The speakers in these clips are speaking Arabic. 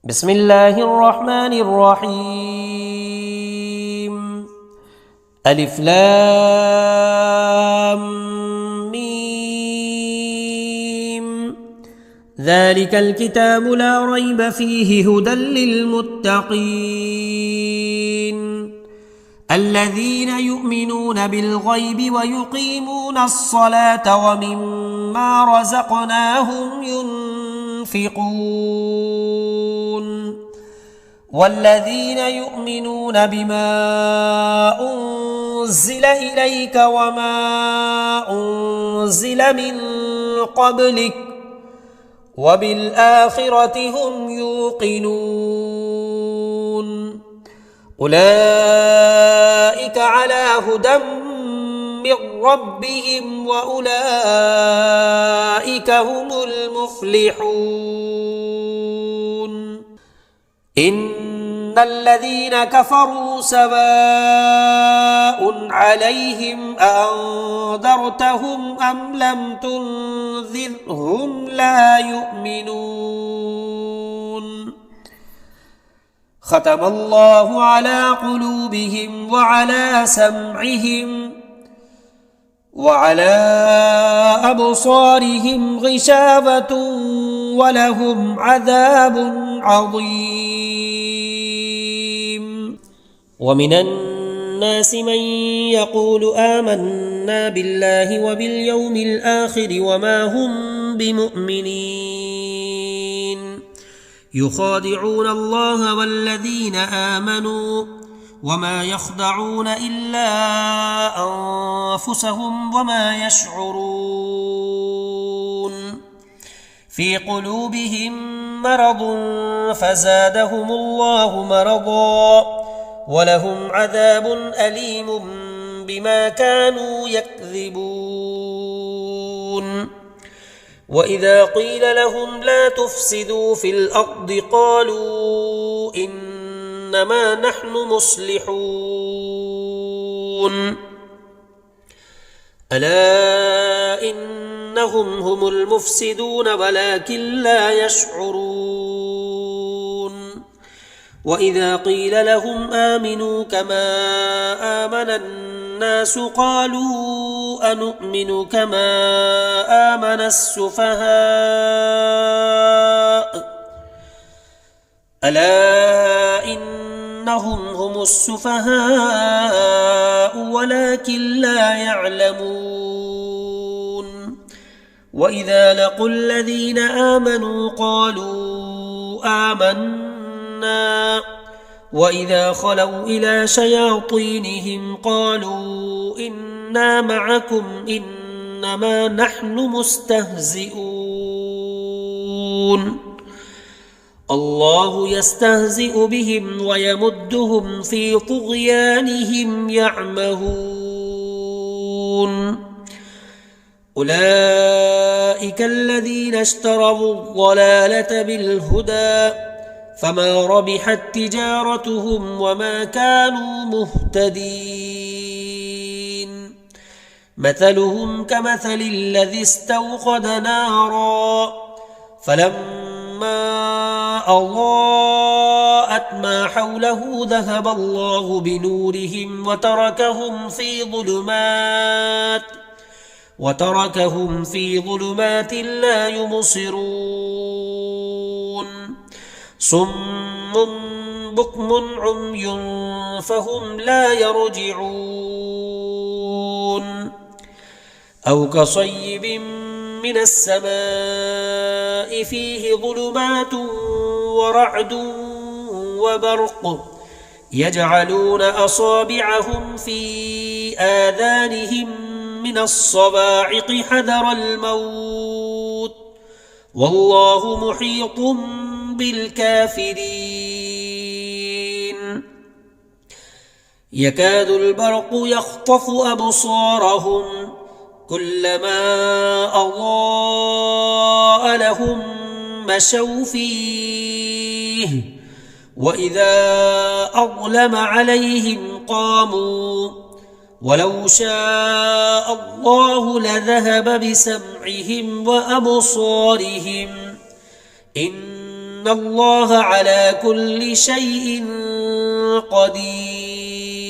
بسم الله الرحمن الرحيم. ألف لام ميم. ذلك الكتاب لا ريب فيه هدى للمتقين الذين يؤمنون بالغيب ويقيمون الصلاة ومما رزقناهم ينفقون والذين يؤمنون بما أنزل إليك وما أنزل من قبلك وبالآخرة هم يوقنون أولئك على هدى من ربهم وأولئك هم المفلحون. إن الذين كفروا سواء عليهم أأنذرتهم أم لم تنذرهم لا يؤمنون. ختم الله على قلوبهم وعلى سمعهم وعلى أبصارهم غشاوة ولهم عذاب عظيم. ومن الناس من يقول آمنا بالله وباليوم الآخر وما هم بمؤمنين يخادعون الله والذين آمنوا وما يخدعون إلا أنفسهم وما يشعرون. في قلوبهم مرض فزادهم الله مرضا ولهم عذاب أليم بما كانوا يكذبون. وإذا قيل لهم لا تفسدوا في الأرض قالوا إنما نحن مصلحون ألا إنهم هم المفسدون ولكن لا يشعرون. وإذا قيل لهم آمنوا كما آمن الناس قالوا أنؤمن كما آمن السفهاء ألا إنهم هم السفهاء ولكن لا يعلمون. وإذا لقوا الذين آمنوا قالوا آمنا وإذا خلوا إلى شياطينهم قالوا إنا معكم إنما نحن مستهزئون. الله يستهزئ بهم ويمدهم في طغيانهم يعمهون. أولئك الذين اشتروا الضلالة بالهدى فما ربحت تجارتهم وما كانوا مهتدين. مثلهم كمثل الذي استوقد نارا فلما أضاءت ما حوله ذهب الله بنورهم وتركهم في ظلمات لا يبصرون. صم بكم عمي فهم لا يرجعون. أو كصيب من السماء فيه ظلمات ورعد وبرق يجعلون أصابعهم في آذانهم من الصواعق حذر الموت والله محيط بالكافرين. يكاد البرق يخطف أبصارهم كلما أضاء لهم مشوا فيه وإذا أظلم عليهم قاموا ولو شاء الله لذهب بسمعهم وأبصارهم إن الله على كل شيء قدير.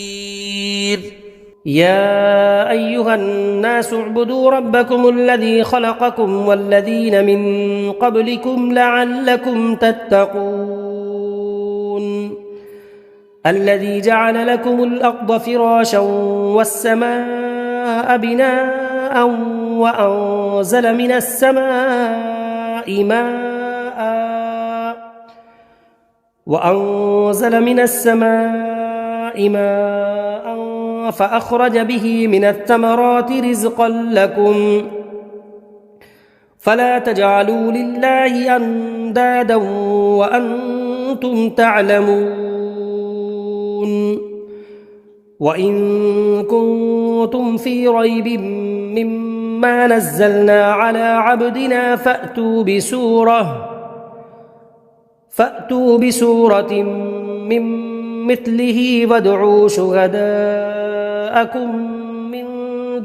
يا أيها الناس اعبدوا ربكم الذي خلقكم والذين من قبلكم لعلكم تتقون الذي جعل لكم الأرض فراشا والسماء بناء وأنزل من السماء ماء فأخرج به من الثمرات رزقا لكم فلا تجعلوا لله أندادا وأنتم تعلمون. وإن كنتم في ريب مما نزلنا على عبدنا فأتوا بسورة من مثله وادعوا شهداءكم من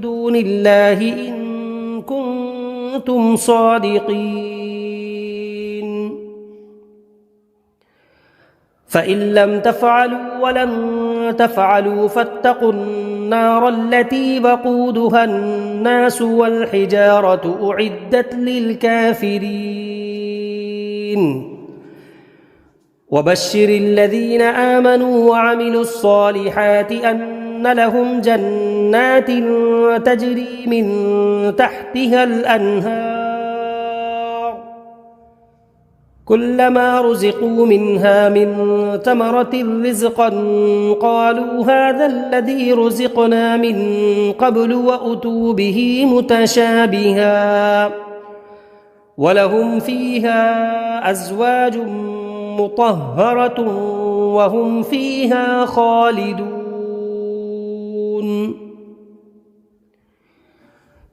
دون الله إن كنتم صادقين. فإن لم تفعلوا ولن تفعلوا فاتقوا النار التي وقودها الناس والحجارة أعدت للكافرين. وبشر الذين آمنوا وعملوا الصالحات أن لهم جنات تجري من تحتها الأنهار كلما رزقوا منها من ثمرة رزقا قالوا هذا الذي رزقنا من قبل وأتوا به متشابها ولهم فيها أزواج مطهرة وهم فيها خالدون.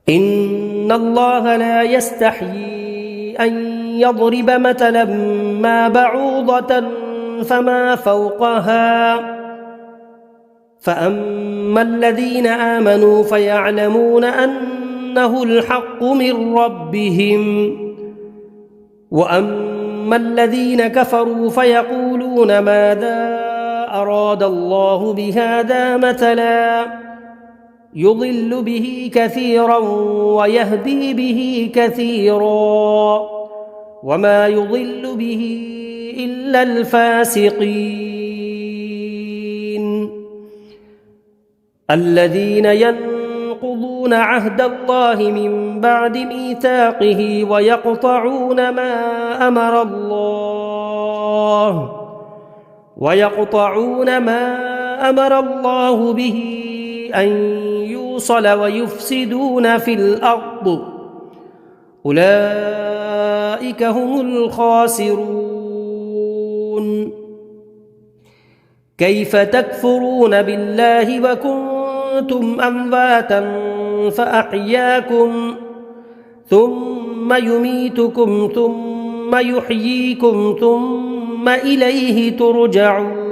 إن الله لا يستحيي أن يضرب مثلا ما بعوضة فما فوقها فأما الذين آمنوا فيعلمون أنه الحق من ربهم وأما الذين كفروا فيقولون ماذا أراد الله بهذا مثلا يضل به كثيرا ويهدي به كثيرا وما يضل به إلا الفاسقين الذين ينقضون عهد الله من بعد ميثاقه ويقطعون ما أمر الله به أن يوصل ويفسدون في الأرض أولئك هم الخاسرون. كيف تكفرون بالله وكنتم أمواتا فأحياكم ثم يميتكم ثم يحييكم ثم إليه ترجعون.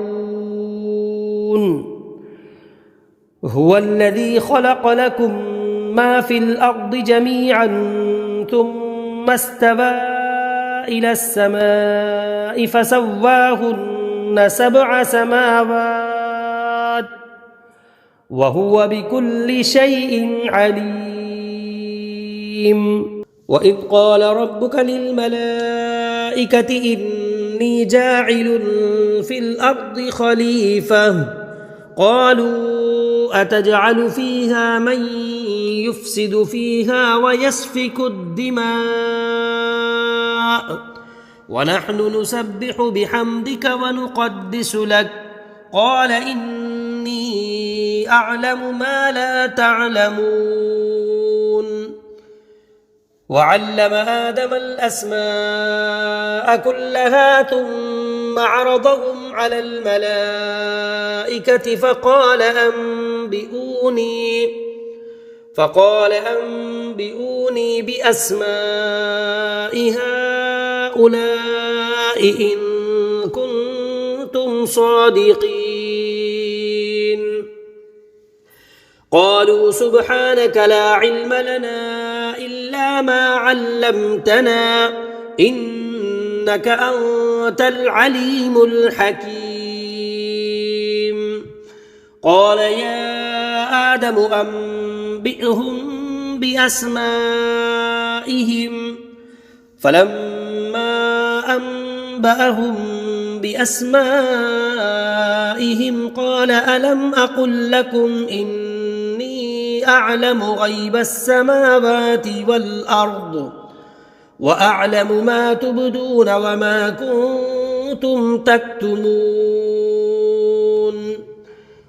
هو الذي خلق لكم ما في الأرض جميعا ثم استوى إلى السماء فسواهن 7 سماوات وهو بكل شيء عليم. وإذ قال ربك للملائكة إني جاعل في الأرض خليفة قالوا أتجعل فيها من يفسد فيها ويسفك الدماء ونحن نسبح بحمدك ونقدس لك قال إني أعلم ما لا تعلمون. وعلم آدم الأسماء كلها ثم عرضهم على الملائكة فقال أنبئوني بأسماء هؤلاء إن كنتم صادقين. قالوا سبحانك لا علم لنا إلا ما علمتنا إنك أنت وأنت العليم الحكيم. قال يا آدم أنبئهم بأسمائهم. فلما أنبأهم بأسمائهم قال ألم أقل لكم إني أعلم غيب السماوات والأرض وأعلم ما تبدون وما كنتم تكتمون.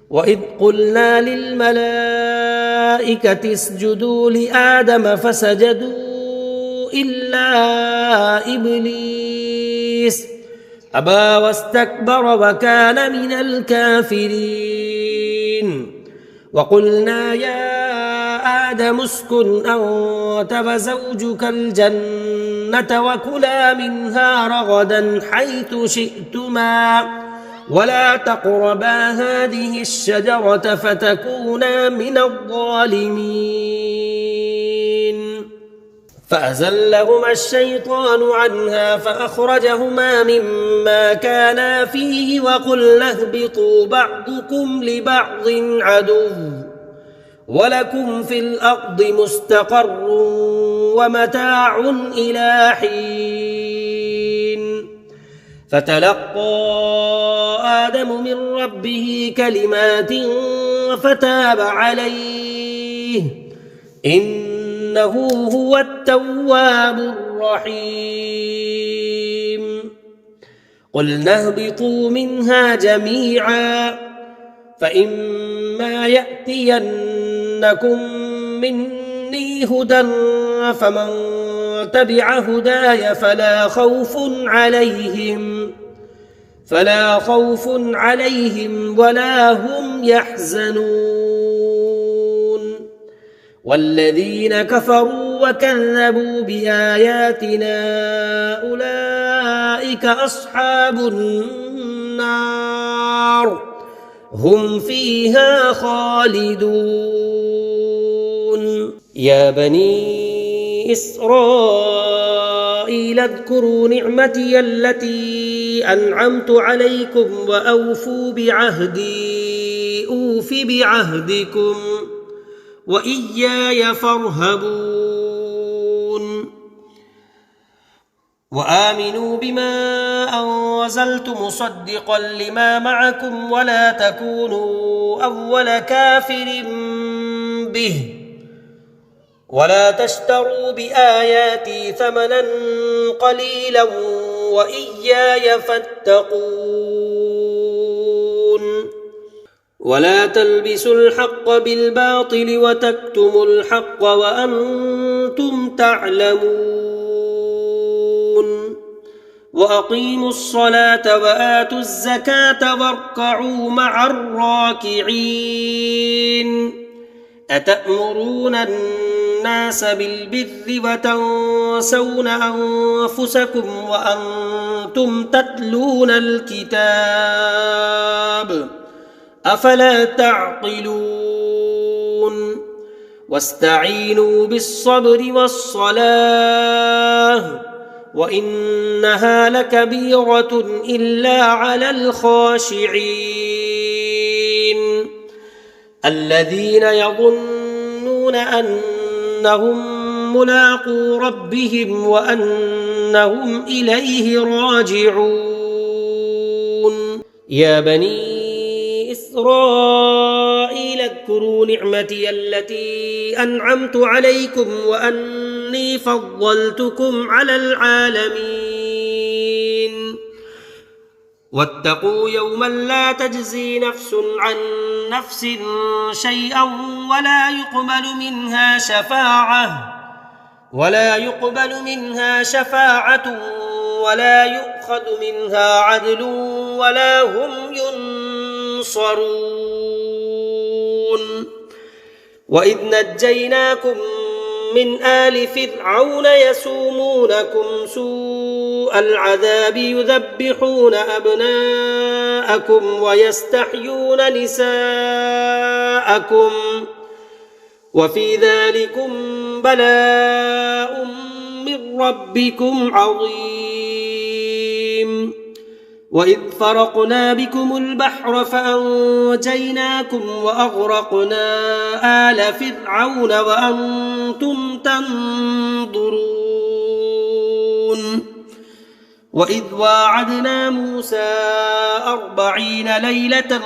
وإذ قلنا للملائكة اسجدوا لآدم فسجدوا إلا إبليس أبى واستكبر وكان من الكافرين. وقلنا يا آدم اسكن أنت وزوجك الجنة وكلا منها رغدا حيث شئتما ولا تقربا هذه الشجرة فتكونا من الظالمين. فأزلهما الشيطان عنها فأخرجهما مما كانا فيه وقلنا اهبطوا بعضكم لبعض عدو ولكم في الأرض مستقر ومتاع إلى حين. فتلقى آدم من ربه كلمات فتاب عليه إنه هو التواب الرحيم. قلنا اهبطوا منها جميعا فإما يأتينكم مني هدى فمن تبع هداي فلا خوف عليهم ولا هم يحزنون. والذين كفروا وكذبوا بآياتنا أولئك أصحاب النار هم فيها خالدون. يا بني إسرائيل اذكروا نعمتي التي أنعمت عليكم وأوفوا بعهدي أوف بعهدكم وإياي فارهبون. وآمنوا بما أنزلت مصدقا لما معكم ولا تكونوا أول كافر به ولا تشتروا بآياتي ثمنا قليلا وإياي فاتقون. ولا تلبسوا الحق بالباطل وتكتموا الحق وأنتم تعلمون. وأقيموا الصلاة وآتوا الزكاة واركعوا مع الراكعين. أتأمرون الناس بالبر وتنسون أنفسكم وأنتم تتلون الكتاب أفلا تعقلون. واستعينوا بالصبر والصلاة وإنها لكبيرة إلا على الخاشعين الذين يظنون أنهم ملاقو ربهم وأنهم إليه راجعون. يا بني إسرائيل اذكروا نعمتي التي أنعمت عليكم وأني فضلتكم على العالمين. واتقوا يوما لا تجزي نفس عن نفس شيئا ولا يقبل منها شفاعة ولا يؤخذ منها عدل ولا هم ينصرون. وإذ نجيناكم من آل فرعون يسومونكم سوء العذاب يذبحون أبناءكم ويستحيون نساءكم وفي ذلكم بلاء من ربكم عظيم. وإذ فرقنا بكم البحر فأنجيناكم وأغرقنا آل فرعون وأنتم تنظرون وإذ واعدنا موسى 40 ليلة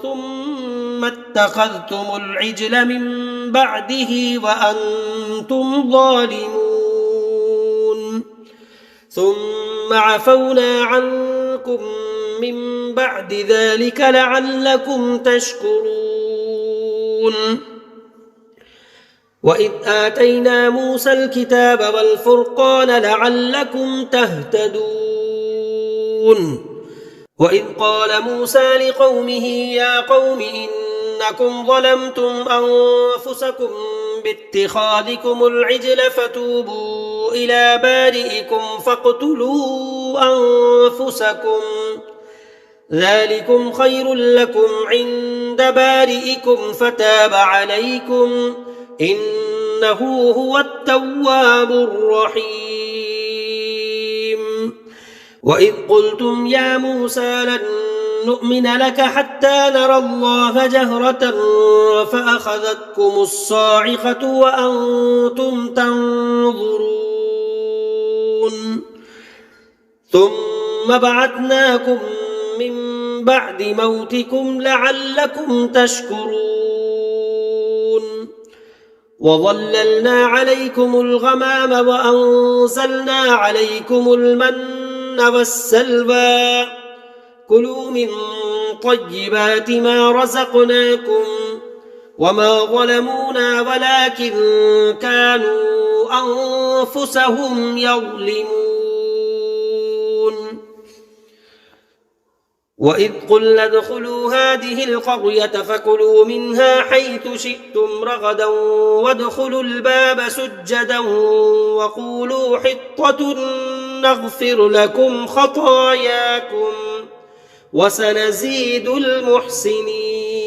ثم اتخذتم العجل من بعده وأنتم ظالمون ثم عفونا عنكم من بعد ذلك لعلكم تشكرون وإذ آتينا موسى الكتاب والفرقان لعلكم تهتدون وإذ قال موسى لقومه يا قوم إنكم ظلمتم أنفسكم باتخاذكم العجل فتوبوا إلى بارئكم فاقتلوا أنفسكم ذلكم خير لكم عند بارئكم فتاب عليكم إنه هو التواب الرحيم وإذ قلتم يا موسى لن نؤمن لك حتى نرى الله جهرة فأخذتكم الصاعقة وأنتم تنظرون ثم بعثناكم من بعد موتكم لعلكم تشكرون وظللنا عليكم الغمام وأنزلنا عليكم المن والسلوى كلوا من طيبات ما رزقناكم وما ظلمونا ولكن كانوا أنفسهم يظلمون وإذ قلنا ادخلوا هذه القرية فكلوا منها حيث شئتم رغدا وادخلوا الباب سجدا وقولوا حطة نغفر لكم خطاياكم وسنزيد المحسنين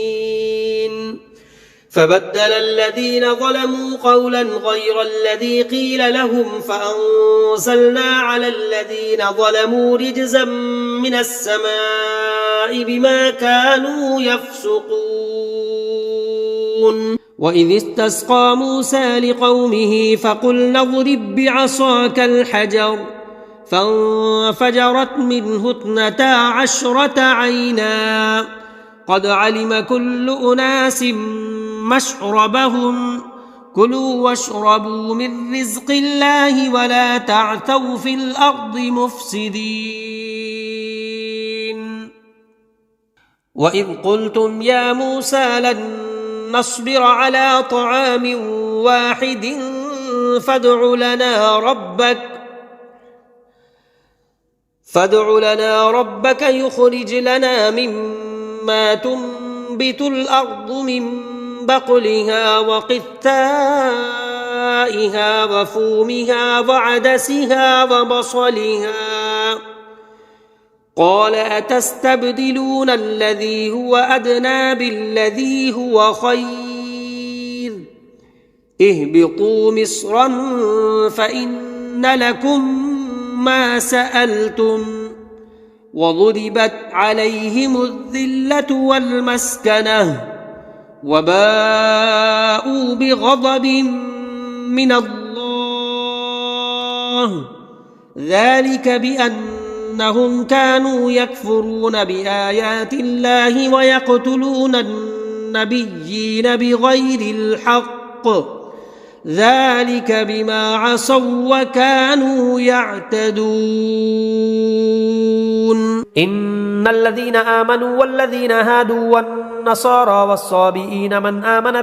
فبدل الذين ظلموا قولا غير الذي قيل لهم فأنزلنا على الذين ظلموا رجزا من السماء بما كانوا يفسقون وإذ استسقى موسى لقومه فقلنا اضرب بعصاك الحجر فانفجرت منه 12 عينا قد علم كل أناس مشربهم كلوا واشربوا من رزق الله ولا تعثوا في الأرض مفسدين وإذ قلتم يا موسى لن نصبر على طعام واحد فادع لنا ربك يخرج لنا مما تنبت الأرض من بقلها وقثائها وفومها وعدسها وبصلها قال أتستبدلون الذي هو أدنى بالذي هو خير اهبطوا مصرا فإن لكم ما سألتم وضربت عليهم الذلة والمسكنة وباءوا بغضب من الله ذلك بأنهم كانوا يكفرون بآيات الله ويقتلون النبيين بغير الحق ذلك بما عصوا وكانوا يعتدون إن الذين آمنوا والذين هادوا والنصارى والصابئين من آمن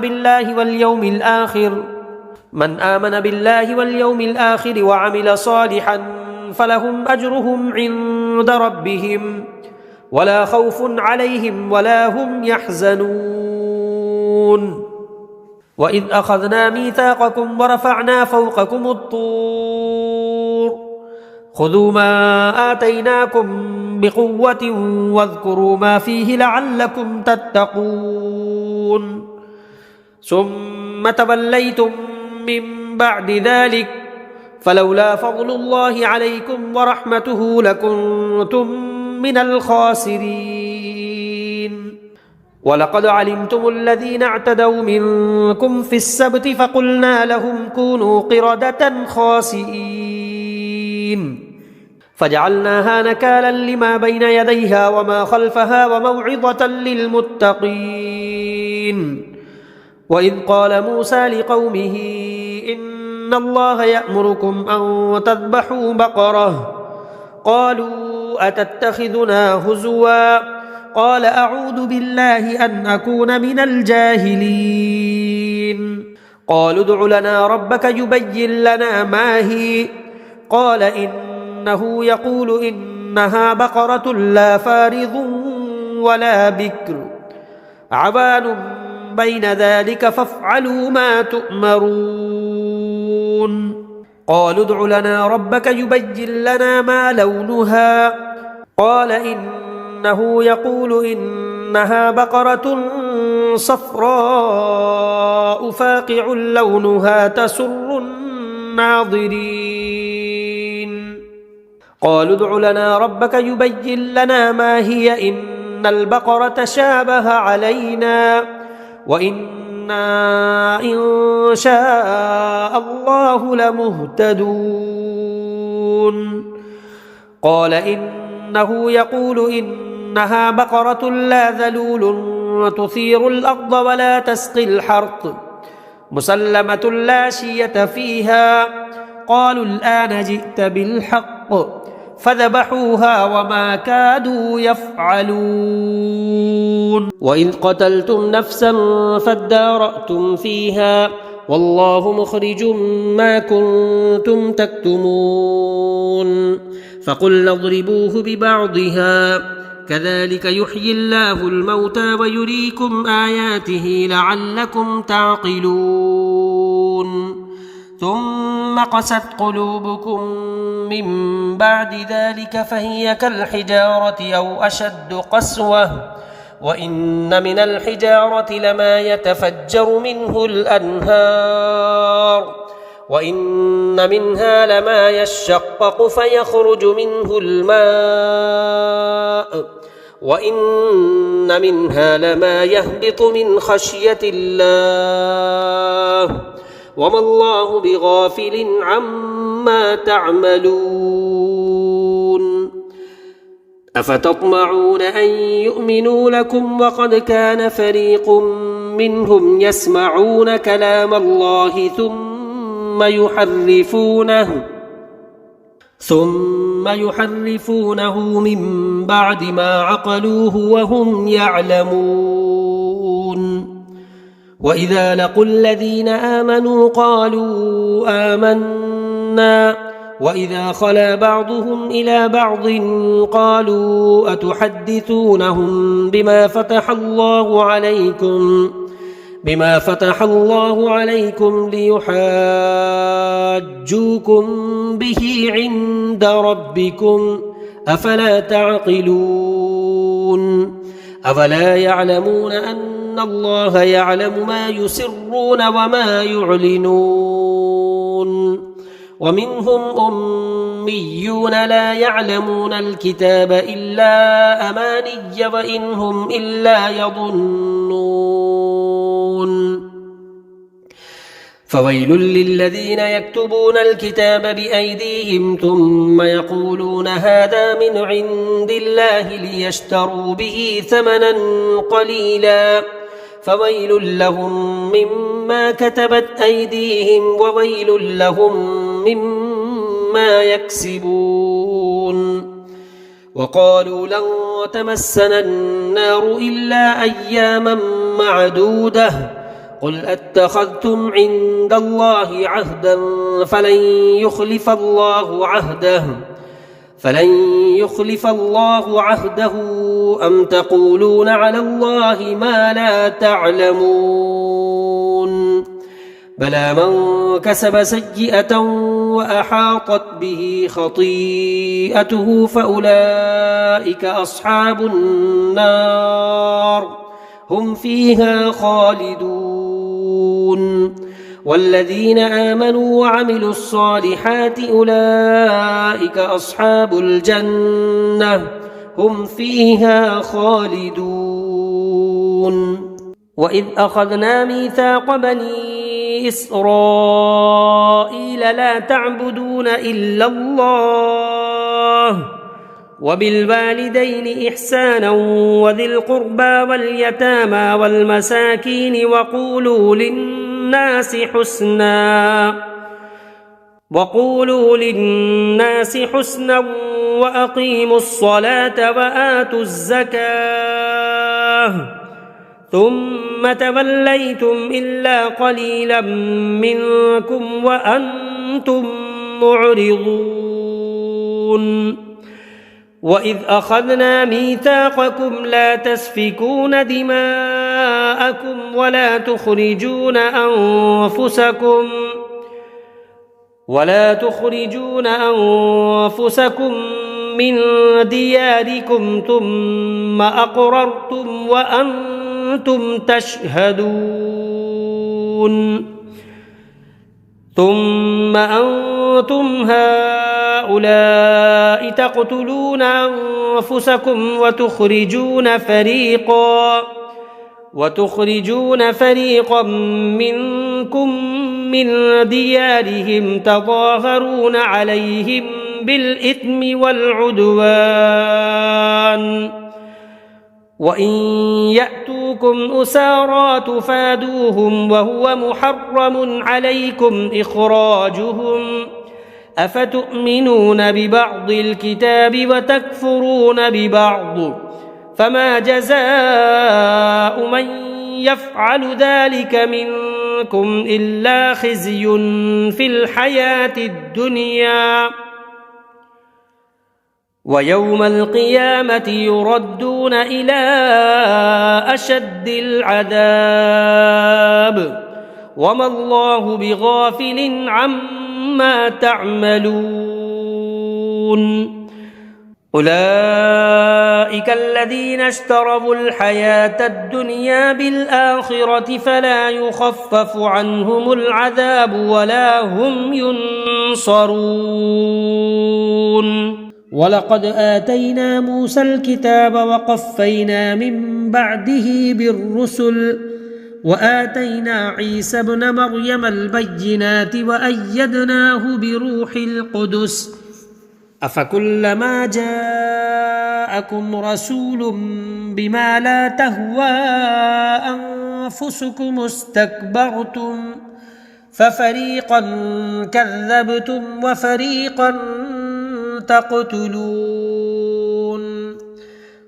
بالله واليوم الآخر وعمل صالحا فلهم أجرهم عند ربهم ولا خوف عليهم ولا هم يحزنون وإذ أخذنا ميثاقكم ورفعنا فوقكم الطور خذوا ما آتيناكم بقوة واذكروا ما فيه لعلكم تتقون ثم توليتم من بعد ذلك فلولا فضل الله عليكم ورحمته لكنتم من الخاسرين ولقد علمتم الذين اعتدوا منكم في السبت فقلنا لهم كونوا قردة خاسئين فجعلناها نكالا لما بين يديها وما خلفها وموعظة للمتقين وإذ قال موسى لقومه إن الله يأمركم أن تذبحوا بقرة قالوا أتتخذنا هزوا قال أعوذ بالله أن أكون من الجاهلين قالوا ادع لنا ربك يبين لنا ما هي قال إنه يقول إنها بقرة لا فارض ولا بكر عوان بين ذلك فافعلوا ما تؤمرون قالوا ادع لنا ربك يبين لنا ما لونها قال إنه يقول إنها بقرة صفراء فاقع لونها تسر الناظرين قالوا ادع لنا ربك يبين لنا ما هي إن البقرة شابه علينا وإنا إن شاء الله لمهتدون قال إنه يقول إنها بقرة لا ذلول تثير الأرض ولا تسقي الحرث مسلمة لا شية فيها قالوا الآن جئت بالحق فذبحوها وما كادوا يفعلون وإذ قتلتم نفسا فادارأتم فيها والله مخرج ما كنتم تكتمون فقلنا اضربوه ببعضها كذلك يحيي الله الموتى ويريكم آياته لعلكم تعقلون ثم قست قلوبكم من بعد ذلك فهي كالحجارة أو أشد قسوة وإن من الحجارة لما يتفجر منه الأنهار وإن منها لما يشقق فيخرج منه الماء وإن منها لما يهبط من خشية الله وما الله بغافل عما تعملون أفتطمعون أن يؤمنوا لكم وقد كان فريق منهم يسمعون كلام الله ثم يحرفونه من بعد ما عقلوه وهم يعلمون وإذا لقوا الذين آمنوا قالوا آمنا وإذا خلا بعضهم إلى بعض قالوا أتحدثونهم بما فتح الله عليكم ليحاجوكم به عند ربكم أفلا تعقلون أفلا يعلمون أن الله يعلم ما يسرون وما يعلنون ومنهم أميون لا يعلمون الكتاب إلا أماني وإن هم إلا يظنون فويل للذين يكتبون الكتاب بأيديهم ثم يقولون هذا من عند الله ليشتروا به ثمنا قليلا فويل لهم مما كتبت أيديهم وويل لهم مما يكسبون وقالوا لن تمسنا النار إلا أياما معدودة قل أتخذتم عند الله عهدا فلن يخلف الله عهده أم تقولون على الله ما لا تعلمون بلى من كسب سيئة وأحاطت به خطيئته فأولئك أصحاب النار هم فيها خالدون والذين آمنوا وعملوا الصالحات أولئك أصحاب الجنة هم فيها خالدون وإذ أخذنا ميثاق بني إسرائيل لا تعبدون إلا الله وبالوالدين إحسانا وذي القربى واليتامى والمساكين وقولوا للناس حسنا وأقيموا الصلاة وآتوا الزكاة ثم توليتم إلا قليلا منكم وأنتم معرضون وإذ أخذنا ميثاقكم لا تسفكون دماءكم ولا تخرجون أنفسكم من دياركم ثم أقررتم وأنتم تشهدون ثم أنتم هؤلاء تقتلون أنفسكم وتخرجون فريقا منكم من ديارهم تظاهرون عليهم بالإثم والعدوان وإن يأتوكم أسارى تفادوهم وهو محرم عليكم إخراجهم أفتؤمنون ببعض الكتاب وتكفرون ببعض فما جزاء من يفعل ذلك منكم إلا خزي في الحياة الدنيا ويوم القيامة يردون إلى أشد العذاب وما الله بغافل عما تعملون أولئك الذين اشتروا الحياة الدنيا بالآخرة فلا يخفف عنهم العذاب ولا هم ينصرون ولقد آتينا موسى الكتاب وقفينا من بعده بالرسل وآتينا عيسى ابن مريم البينات وأيدناه بروح القدس أفكلما جاءكم رسول بما لا تهوى أنفسكم استكبرتم ففريقا كذبتم وفريقا تقتلون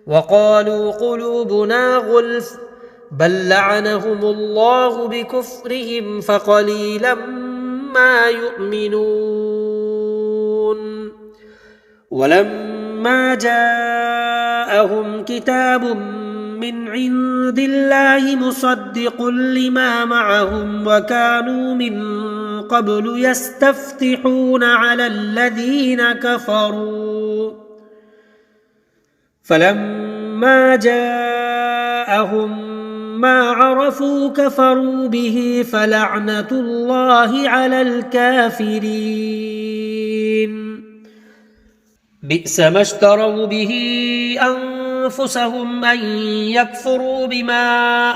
وقالوا قلوبنا غلف بل لعنهم الله بكفرهم فقليلا ما يؤمنون ولما جاءهم كتاب من عند الله مصدق لما معهم وكانوا من قبل يستفتحون على الذين كفروا فلما جاءهم ما عرفوا كفروا به فلعنة الله على الكافرين بئس ما اشتروا به أنفسهم أن يكفروا بما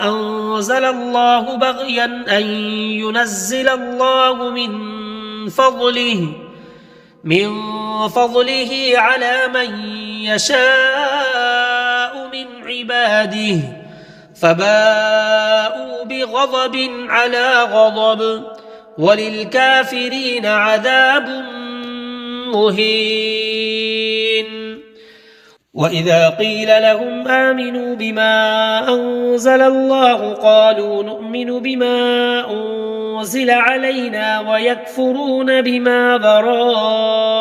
أنزل الله بغيا أن ينزل الله من فضله على من يشاء من عباده فباءوا بغضب على غضب وللكافرين عذاب مهين وإذا قيل لهم آمنوا بما أنزل الله قالوا نؤمن بما أنزل علينا ويكفرون بما براءه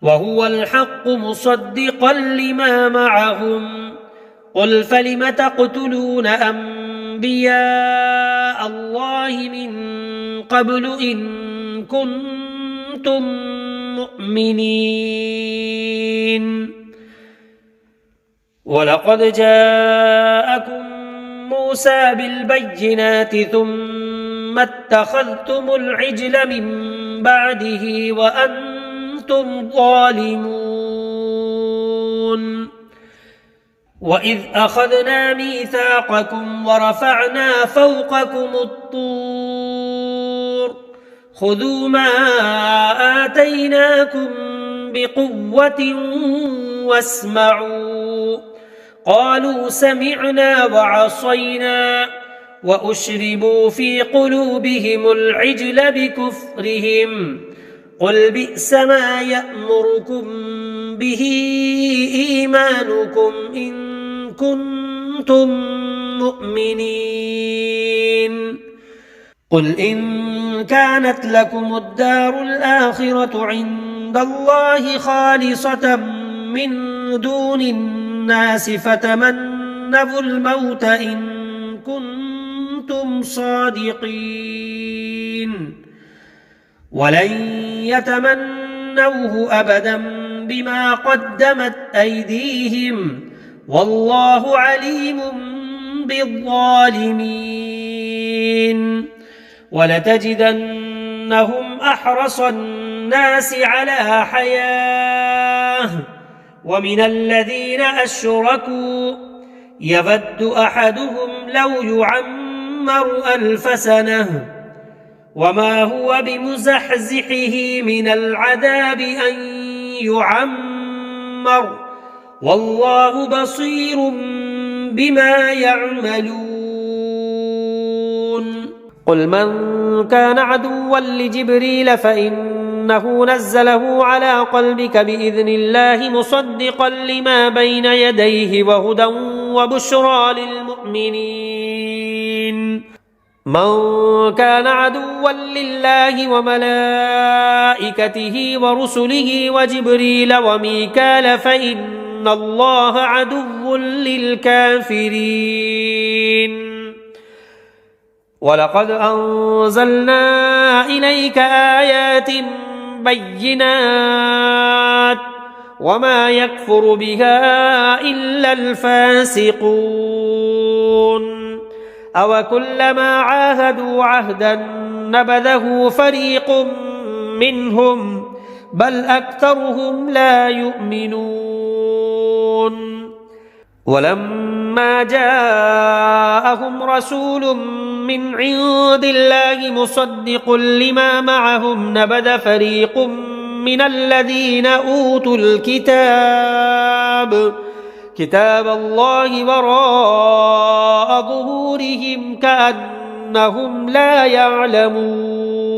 وهو الحق مصدقا لما معهم قل فلم تقتلون أنبياء الله من قبل إن كنتم مؤمنين ولقد جاءكم موسى بالبينات ثم اتخذتم العجل من بعده وأنتم ظالمون وإذ أخذنا ميثاقكم ورفعنا فوقكم الطور خذوا ما آتيناكم بقوة واسمعوا قالوا سمعنا وعصينا وأشربوا في قلوبهم العجل بكفرهم قل بئس ما يأمركم به إيمانكم إن كنتم مؤمنين قل إن كانت لكم الدار الآخرة عند الله خالصة من دون الناس فتمنوا الموت إن كنتم صادقين ولن يتمنوه أبدا بما قدمت أيديهم والله عليم بالظالمين ولتجدنهم أحرص الناس على حياة ومن الذين أشركوا يود أحدهم لو يعمر 1000 سنة وما هو بمزحزحه من العذاب أن يعمر والله بصير بما يعملون قل من كان عدوا لجبريل فإنه نزله على قلبك بإذن الله مصدقا لما بين يديه وهدى وبشرى للمؤمنين من كان عدوا لله وملائكته ورسله وجبريل وميكال فإن الله عدو للكافرين ولقد أنزلنا إليك آيات بينات وما يكفر بها إلا الفاسقون أو كلما عاهدوا عهدا نبذه فريق منهم بل أكثرهم لا يؤمنون ولما جاءهم رسول من عند الله مصدق لما معهم نبذ فريق من الذين أوتوا كتاب الله وراء ظهورهم كأنهم لا يعلمون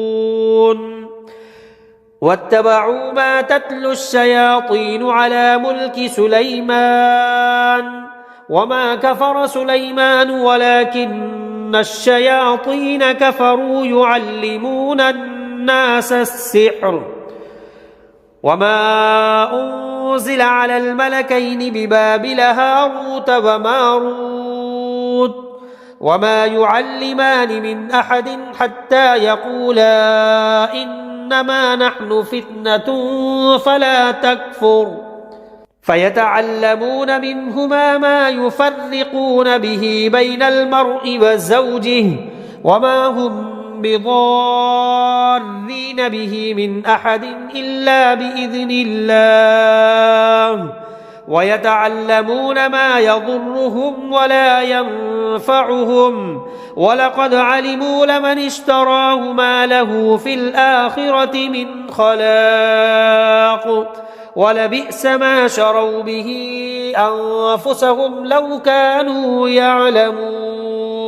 واتبعوا ما تتلو الشياطين على ملك سليمان وما كفر سليمان ولكن الشياطين كفروا يعلمون الناس السحر وما أنزل على الملكين ببابل هاروت وماروت وما يعلمان من أحد حتى يقولا إنما نحن فتنة فلا تكفر فيتعلمون منهما ما يفرقون به بين المرء وزوجه وما هم بضارين به من أحد إلا بإذن الله ويتعلمون ما يضرهم ولا ينفعهم ولقد علموا لمن اشتراه ما له في الآخرة من خلاق ولبئس ما شروا به أنفسهم لو كانوا يعلمون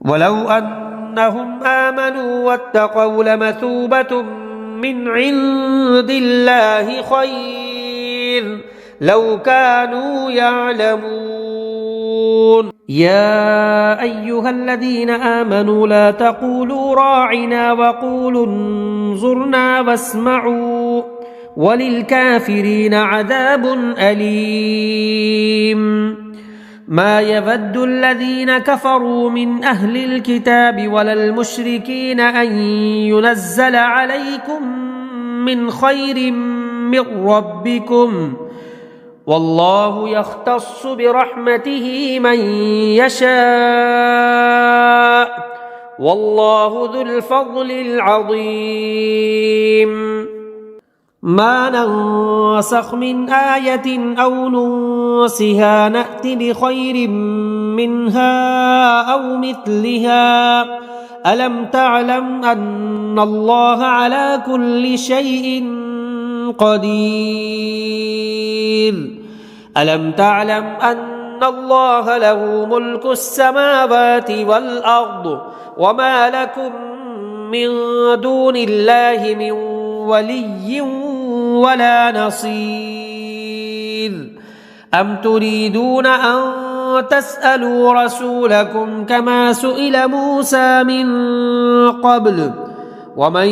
ولو أنهم آمنوا واتقوا لمثوبة من عند الله خير لو كانوا يعلمون يا أيها الذين آمنوا لا تقولوا راعنا وقولوا انظرنا واسمعوا وللكافرين عذاب أليم ما يود الذين كفروا من أهل الكتاب ولا المشركين أن ينزل عليكم من خير من ربكم والله يختص برحمته من يشاء والله ذو الفضل العظيم ما ننسخ من آية أو ننسها نأت بخير منها أو مثلها ألم تعلم أن الله على كل شيء قدير ألم تعلم أن الله له ملك السماوات والأرض وما لكم من دون الله من ولي ولا نصير أم تريدون أن تسألوا رسولكم كما سئل موسى من قبل ومن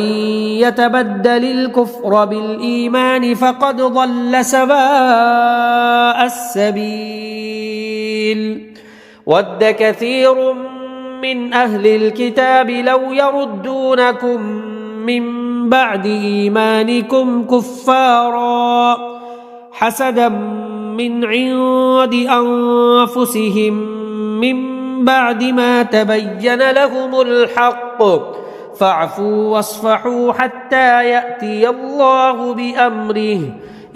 يتبدل الكفر بالإيمان فقد ضل سواء السبيل ود كثير من أهل الكتاب لو يردونكم من بعد إيمانكم كفارا حسدا من عند أنفسهم من بعد ما تبين لهم الحق فاعفوا واصفحوا حتى يأتي الله بأمره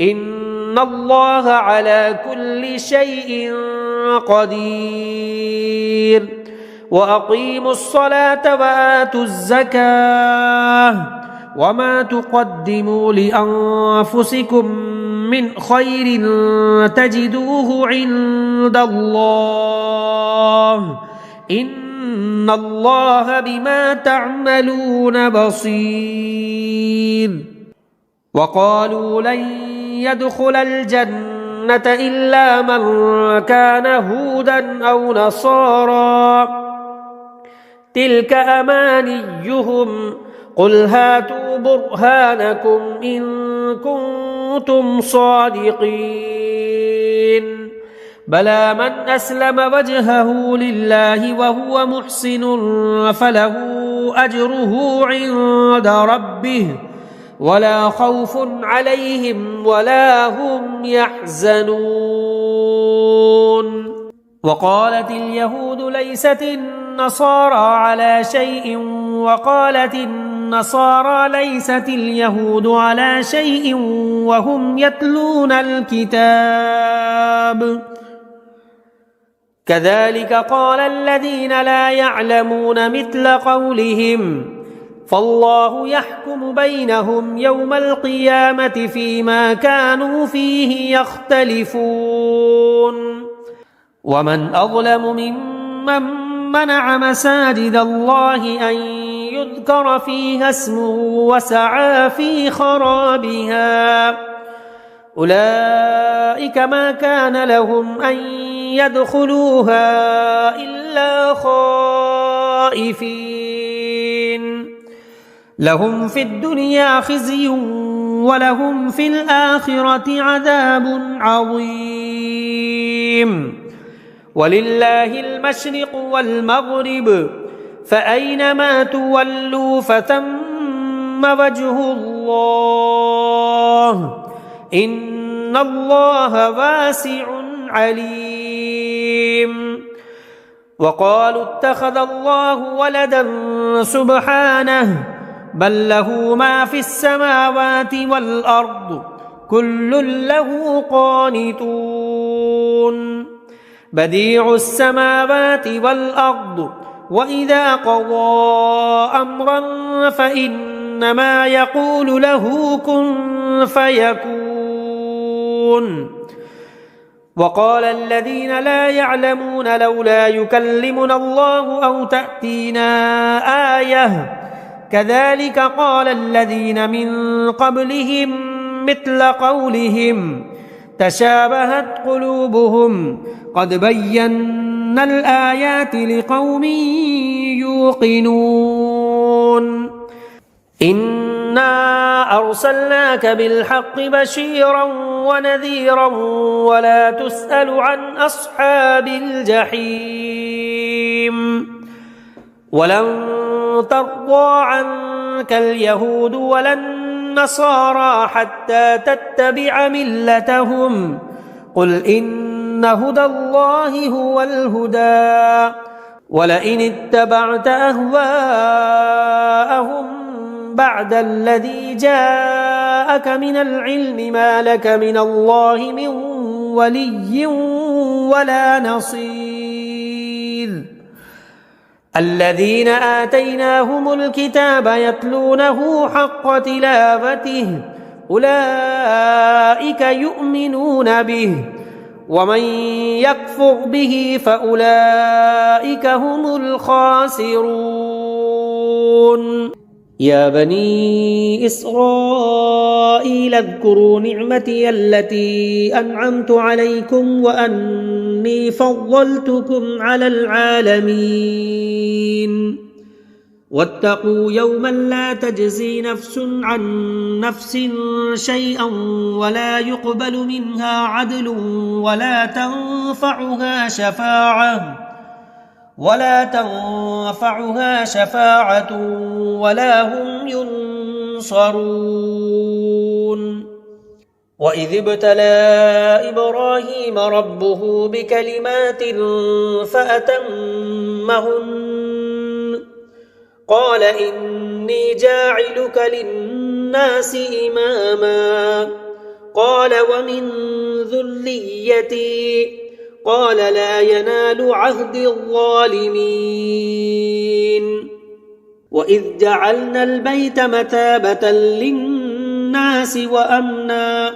إن الله على كل شيء قدير وأقيموا الصلاة وآتوا الزكاة وما تقدموا لأنفسكم من خير تجدوه عند الله إن الله بما تعملون بصير وقالوا لن يدخل الجنة إلا من كان هودا أو نصارى تلك أمانيهم قل هاتوا برهانكم إن كنتم صادقين بلى من أسلم وجهه لله وهو محسن فله أجره عند ربه ولا خوف عليهم ولا هم يحزنون وقالت اليهود ليست النصارى على شيء وقالت النصارى ليست اليهود على شيء وهم يتلون الكتاب كذلك قال الذين لا يعلمون مثل قولهم فالله يحكم بينهم يوم القيامة فيما كانوا فيه يختلفون ومن أظلم ممن منع مساجد الله أن يذكر فيها اسمه وسعى في خرابها أولئك ما كان لهم أن يدخلوها إلا خائفين لهم في الدنيا خزي ولهم في الآخرة عذاب عظيم ولله المشرق والمغرب فأينما تولوا فثم وجه الله إن الله واسع عليم وقالوا اتخذ الله ولدا سبحانه بل له ما في السماوات والأرض كل له قانتون بديع السماوات والأرض وإذا قضى أمرا فإنما يقول له كن فيكون وقال الذين لا يعلمون لولا يكلمنا الله أو تأتينا آية كذلك قال الذين من قبلهم مثل قولهم تشابهت قلوبهم قد بينا الآيات لقوم يوقنون إنا أرسلناك بالحق بشيرا ونذيرا ولا تسأل عن أصحاب الجحيم ولن ترضى عنك اليهود ولا النصارى حتى تتبع ملتهم قل إن هدى الله هو الهدى ولئن اتبعت أهواءهم بعد الذي جاءك من العلم ما لك من الله من ولي ولا نصير الذين آتيناهم الكتاب يتلونه حق تلاوته أولئك يؤمنون به ومن يكفر به فأولئك هم الخاسرون يا بني إسرائيل اذكروا نعمتي التي أنعمت عليكم وأني فضلتكم على العالمين واتقوا يوما لا تجزي نفس عن نفس شيئا ولا يقبل منها عدل ولا تنفعها شفاعة ولا هم ينصرون وإذ ابتلى إبراهيم ربه بكلمات فأتمهن قال إني جاعلك للناس إماما قال ومن ذريتي قال لا ينال عهد الظالمين وإذ جعلنا البيت مثابة للناس وأمنا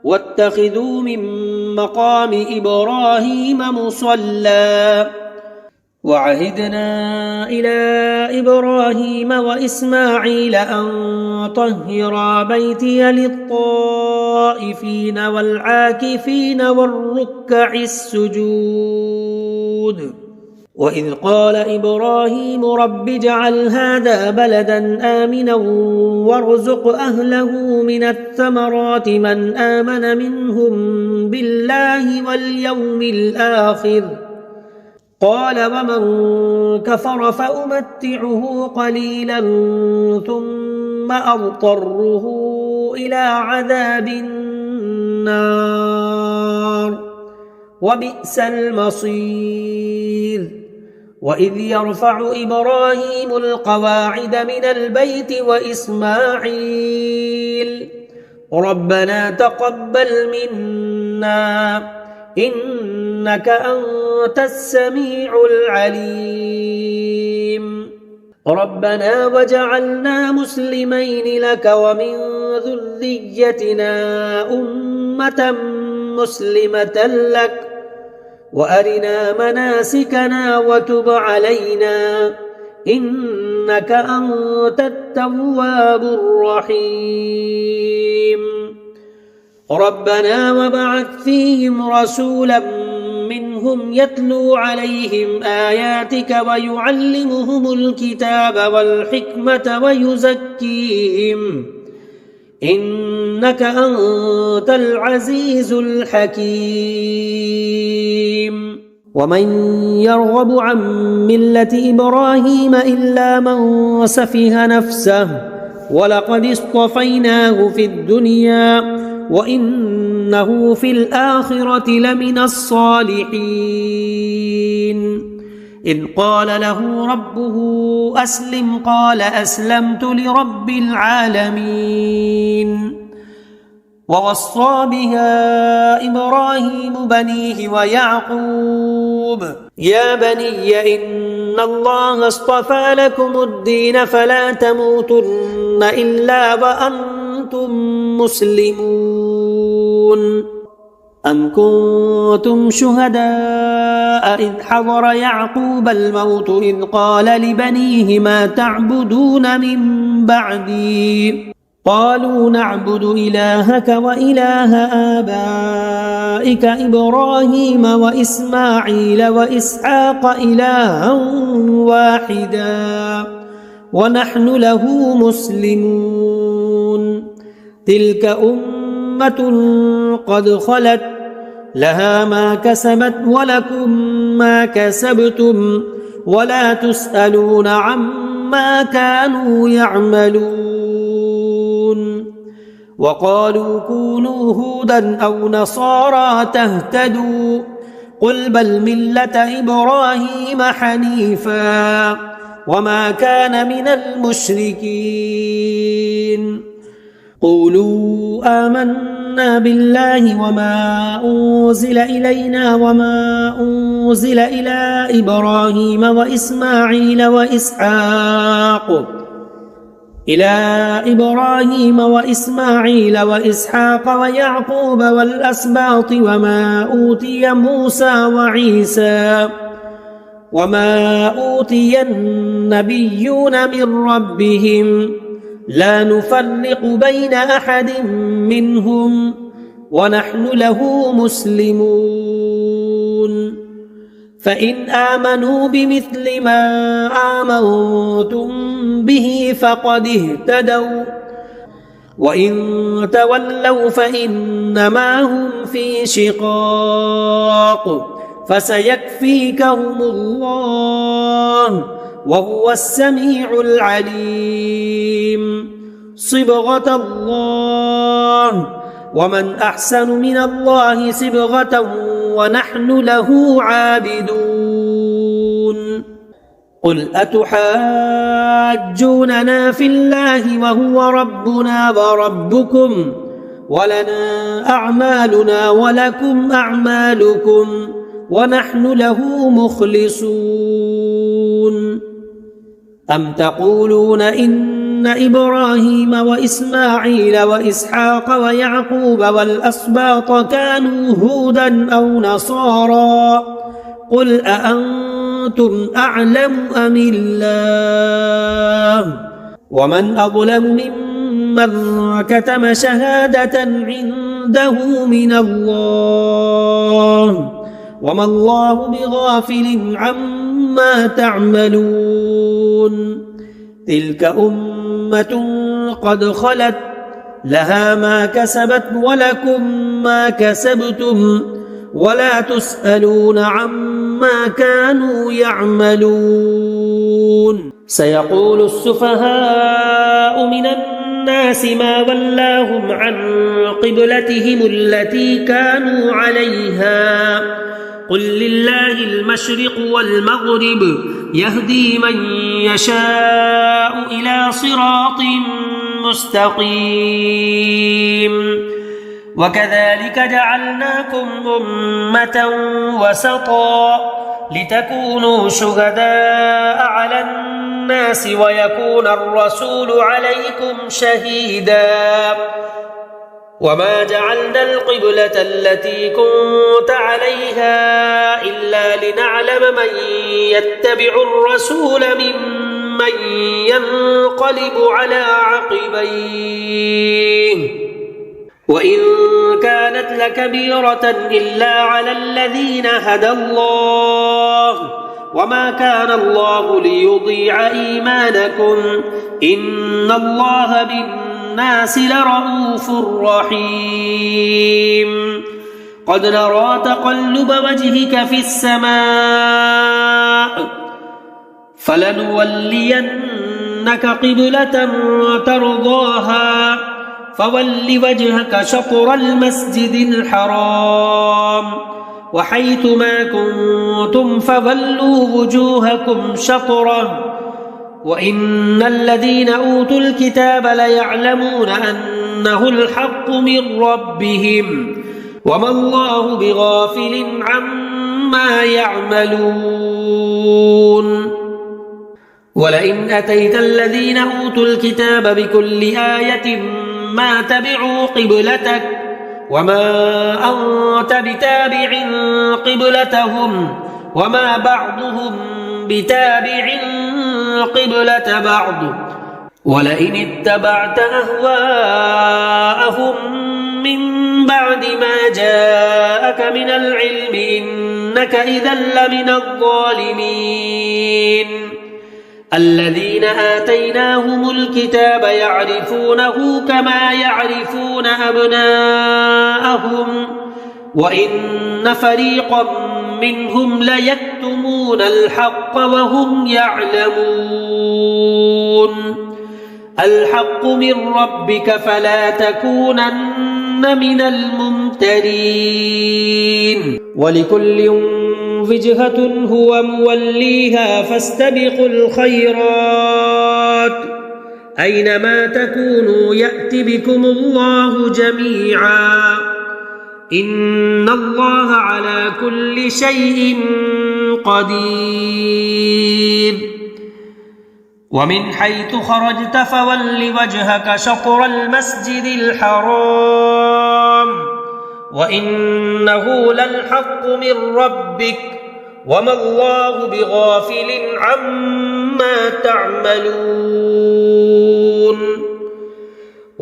واتخذوا من مقام إبراهيم مصلى وعهدنا إلى إبراهيم وإسماعيل أن طهرا بيتي للطائفين والعاكفين والركع السجود وإذ قال إبراهيم رب اجعل هذا بلدا آمنا وارزق أهله من الثمرات من آمن منهم بالله واليوم الآخر قال ومن كفر فأمتعه قليلا ثم أضطره إلى عذاب النار وبئس المصير وإذ يرفع إبراهيم القواعد من البيت وإسماعيل ربنا تقبل منا إنك أنت السميع العليم ربنا وجعلنا مسلمين لك ومن ذريتنا أمة مسلمة لك وأرنا مناسكنا وتب علينا إنك أنت التواب الرحيم ربنا وبعث فيهم رسولا منهم يتلو عليهم آياتك ويعلمهم الكتاب والحكمة ويزكيهم إنك أنت العزيز الحكيم ومن يرغب عن ملة إبراهيم إلا من سفه نفسه ولقد اصطفيناه في الدنيا وإنه في الآخرة لمن الصالحين إذ قال له ربه أسلم قال أسلمت لرب العالمين ووصى بها إبراهيم بنيه ويعقوب يا بني إن الله اصطفى لكم الدين فلا تموتن إلا وأنتم مسلمون أم كنتم شهداء إذ حضر يعقوب الموت إذ قال لبنيه ما تعبدون من بعدي قالوا نعبد إلهك وإله آبائك إبراهيم وإسماعيل وإسحاق إلها واحدا ونحن له مسلمون تلك أمة قد خلت لها ما كسبت ولكم ما كسبتم ولا تسألون عما كانوا يعملون وقالوا كونوا هودا أو نصارى تهتدوا قل بل ملة إبراهيم حنيفا وما كان من المشركين قولوا آمنا بالله وما أنزل إلينا وما أنزل إلى إبراهيم وإسماعيل وإسحاق ويعقوب والأسباط وما أوتي النبيون من ربهم لا نفرق بين أحد منهم ونحن له مسلمون فإن آمنوا بمثل ما آمنتم به فقد اهتدوا وإن تولوا فإنما هم في شقاق فسيكفيكهم الله وهو السميع العليم صبغة الله ومن أحسن من الله صبغة ونحن له عابدون قل أتحاجوننا في الله وهو ربنا وربكم ولنا أعمالنا ولكم أعمالكم ونحن له مخلصون أم تقولون إن إبراهيم وإسماعيل وإسحاق ويعقوب والأسباط كانوا هودا أو نصارى قل أأنتم أعلم أم الله ومن أظلم ممن كتم شهادة عنده من الله وما الله بغافل عما تعملون تلك أمة قد خلت لها ما كسبت ولكم ما كسبتم ولا تسألون عما كانوا يعملون سيقول السفهاء من الناس ما ولاهم عن قبلتهم التي كانوا عليها قل لله المشرق والمغرب يهدي من يشاء إلى صراط مستقيم وكذلك جعلناكم أمة وسطا لتكونوا شهداء على الناس ويكون الرسول عليكم شهيدا وما جعلنا القبلة التي كنت عليها إلا لنعلم من يتبع الرسول ممن ينقلب على عقبيه وإن كانت لكبيرة إلا على الذين هدى الله وما كان الله ليضيع إيمانكم إن الله بالناس لرؤوف رحيم قد نرى تقلب وجهك في السماء فلنولينك قبلة ترضاها فول وجهك شطر المسجد الحرام وحيث ما كنتم فولوا وجوهكم شطره وإن الذين أوتوا الكتاب ليعلمون أنه الحق من ربهم وما الله بغافل عما يعملون ولئن أتيت الذين أوتوا الكتاب بكل آية ما تبعوا قبلتك وما أنت بتابع قبلتهم وما بعضهم بتابع قبلة بعض ولئن اتبعت أهواءهم من بعد ما جاءك من العلم إنك إذا لمن الظالمين الذين آتيناهم الكتاب يعرفونه كما يعرفون أبناءهم وإن فريقا منهم ليكتمون الحق وهم يعلمون الحق من ربك فلا تكونن من الممترين ولكل وجهة هو موليها فاستبقوا الخيرات أينما تكونوا يأت بكم الله جميعا إن الله على كل شيء قدير ومن حيث خرجت فول وجهك شطر المسجد الحرام وإنه للحق من ربك وما الله بغافل عما تعملون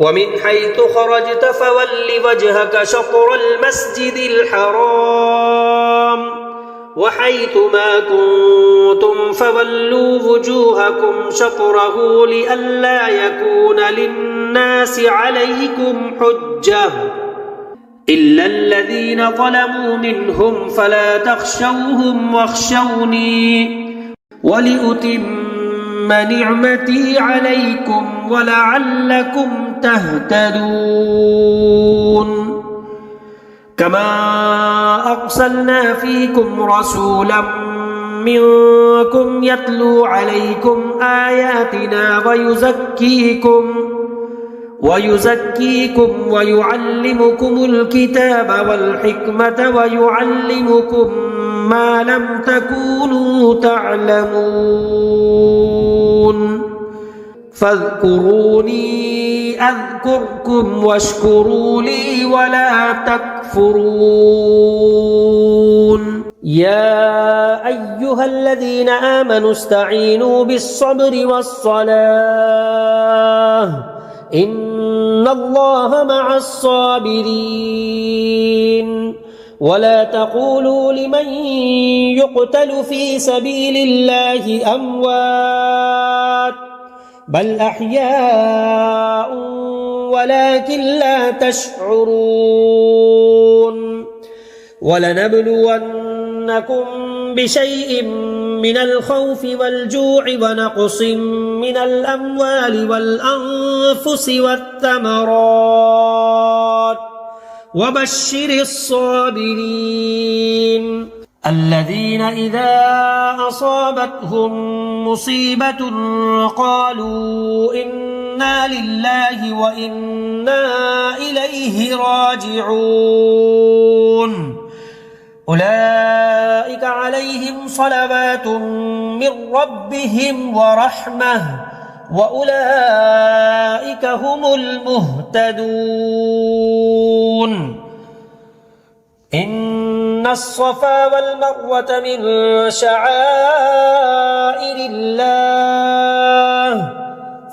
ومن حيث خرجت فول وجهك شطر المسجد الحرام وحيث ما كنتم فولوا وجوهكم شطره لئلا يكون للناس عليكم حجة إلا الذين ظلموا منهم فلا تخشوهم واخشوني ولأتم نعمتي عليكم ولعلكم تهتدون كما أرسلنا فيكم رسولا منكم يتلو عليكم آياتنا ويزكيكم ويعلمكم الكتاب والحكمة ويعلمكم ما لم تكونوا تعلمون فاذكروني أذكركم واشكروا لي ولا تكفرون يا أيها الذين آمنوا استعينوا بالصبر والصلاة إن الله مع الصابرين ولا تقولوا لمن يقتل في سبيل الله أموات بل أحياء ولكن لا تشعرون ولنبلونكم بشيء من الخوف والجوع ونقص من الأموال والأنفس والثمرات وبشر الصابرين الذين إذا أصابتهم مصيبة قالوا إنا لله وإنا إليه راجعون أولئك عليهم صلوات من ربهم ورحمة وأولئك هم المهتدون إن الصفا والمروة من شعائر الله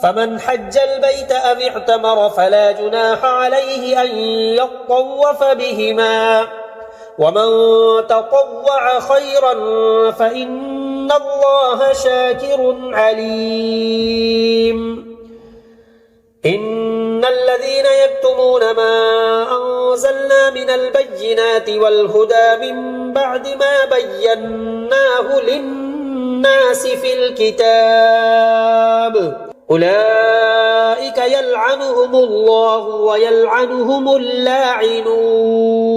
فمن حج البيت أو اعتمر فلا جناح عليه أن يطوف بهما ومن تطوع خيرا فإن الله شاكر عليم إن الذين يكتمون ما أنزلنا من البينات والهدى من بعد ما بيناه للناس في الكتاب أولئك يلعنهم الله ويلعنهم اللاعنون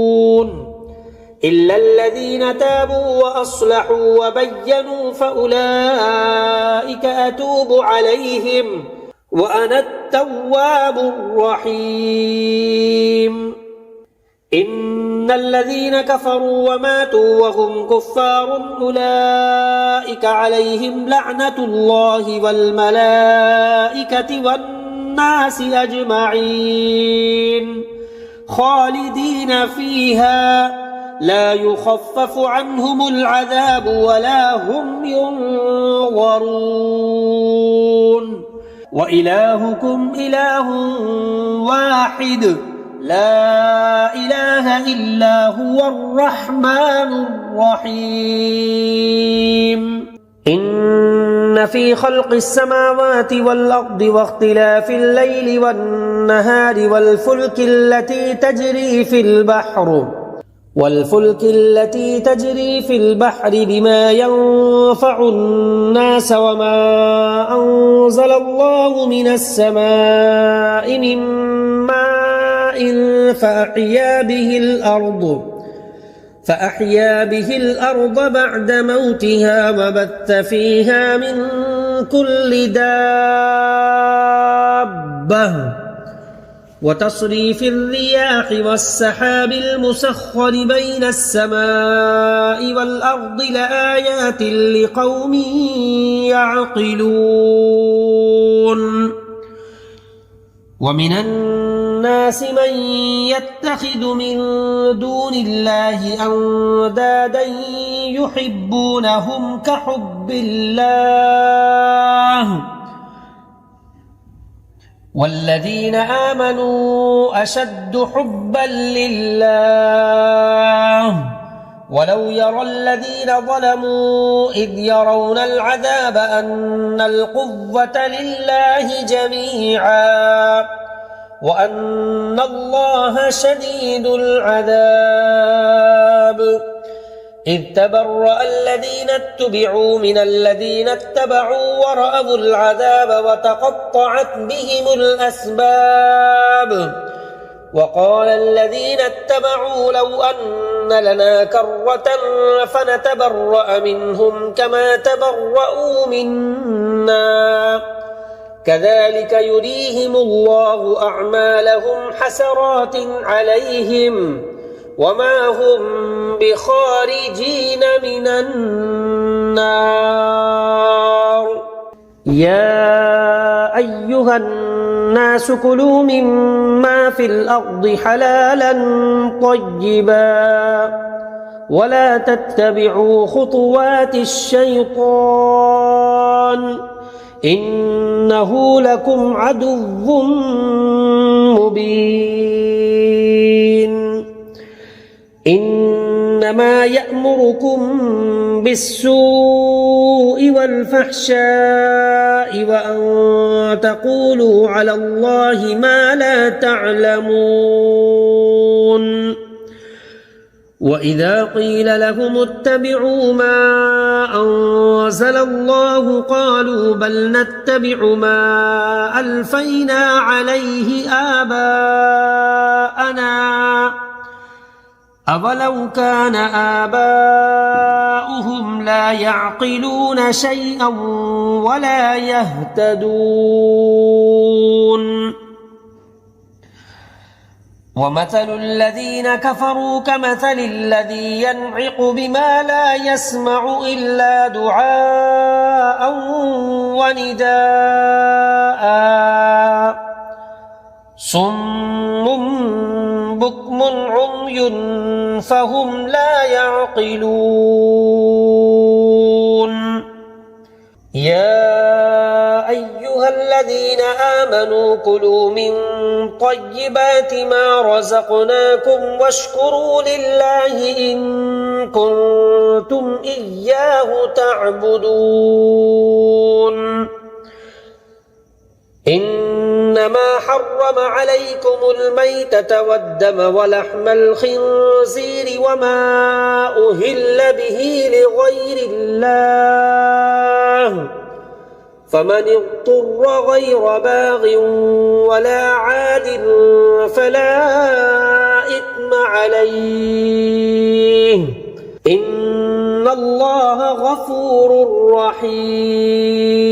إلا الذين تابوا وأصلحوا وبينوا فأولئك أتوب عليهم وأنا التواب الرحيم إن الذين كفروا وماتوا وهم كفار أولئك عليهم لعنة الله والملائكة والناس أجمعين خالدين فيها لا يخفف عنهم العذاب ولا هم ينظرون وإلهكم إله واحد لا إله إلا هو الرحمن الرحيم إن في خلق السماوات والأرض واختلاف الليل والنهار والفلك التي تجري في البحر بما ينفع الناس وما أنزل الله من السماء من ماء فأحيا به الأرض بعد موتها وبث فيها من كل دابة وتصريف الرياح والسحاب المسخر بين السماء والأرض لآيات لقوم يعقلون ومن الناس من يتخذ من دون الله أندادا يحبونهم كحب الله والذين آمنوا أشد حبا لله ولو يرى الذين ظلموا إذ يرون العذاب أن القوة لله جميعا وأن الله شديد العذاب إذ تبرأ الذين اتبعوا من الذين اتبعوا ورأوا العذاب وتقطعت بهم الأسباب وقال الذين اتبعوا لو أن لنا كرة فنتبرأ منهم كما تبرأوا منا كذلك يريهم الله أعمالهم حسرات عليهم وما هم بخارجين من النار يا أيها الناس كلوا مما في الأرض حلالا طيبا ولا تتبعوا خطوات الشيطان إنه لكم عدو مبين إنما يأمركم بالسوء والفحشاء وأن تقولوا على الله ما لا تعلمون وإذا قيل لهم اتبعوا ما أنزل الله قالوا بل نتبع ما ألفينا عليه آباءنا أولو كان آباؤهم لا يعقلون شيئا ولا يهتدون ومثل الذين كفروا كمثل الذي ينعق بما لا يسمع إلا دعاء ونداء صم بكم عمي فهم لا يعقلون يا أيها الذين آمنوا كلوا من طيبات ما رزقناكم واشكروا لله إن كنتم إياه تعبدون إنما حرم عليكم الميتة والدم ولحم الخنزير وما أهل به لغير الله فمن اضطر غير باغ ولا عاد فلا إثم عليه إن الله غفور رحيم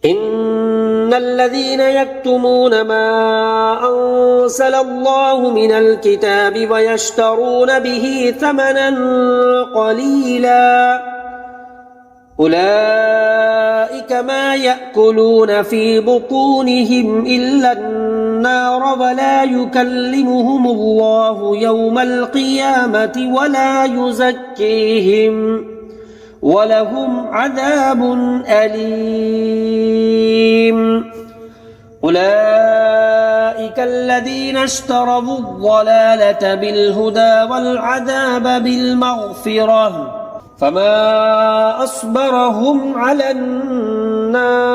إن الذين يكتمون ما أنزل الله من الكتاب ويشترون به ثمنا قليلا أولئك ما يأكلون في بطونهم إلا النار ولا يكلمهم الله يوم القيامة ولا يزكيهم ولهم عذاب أليم أولئك الذين اشتروا الضلالة بالهدى والعذاب بالمغفرة فما أصبرهم على النار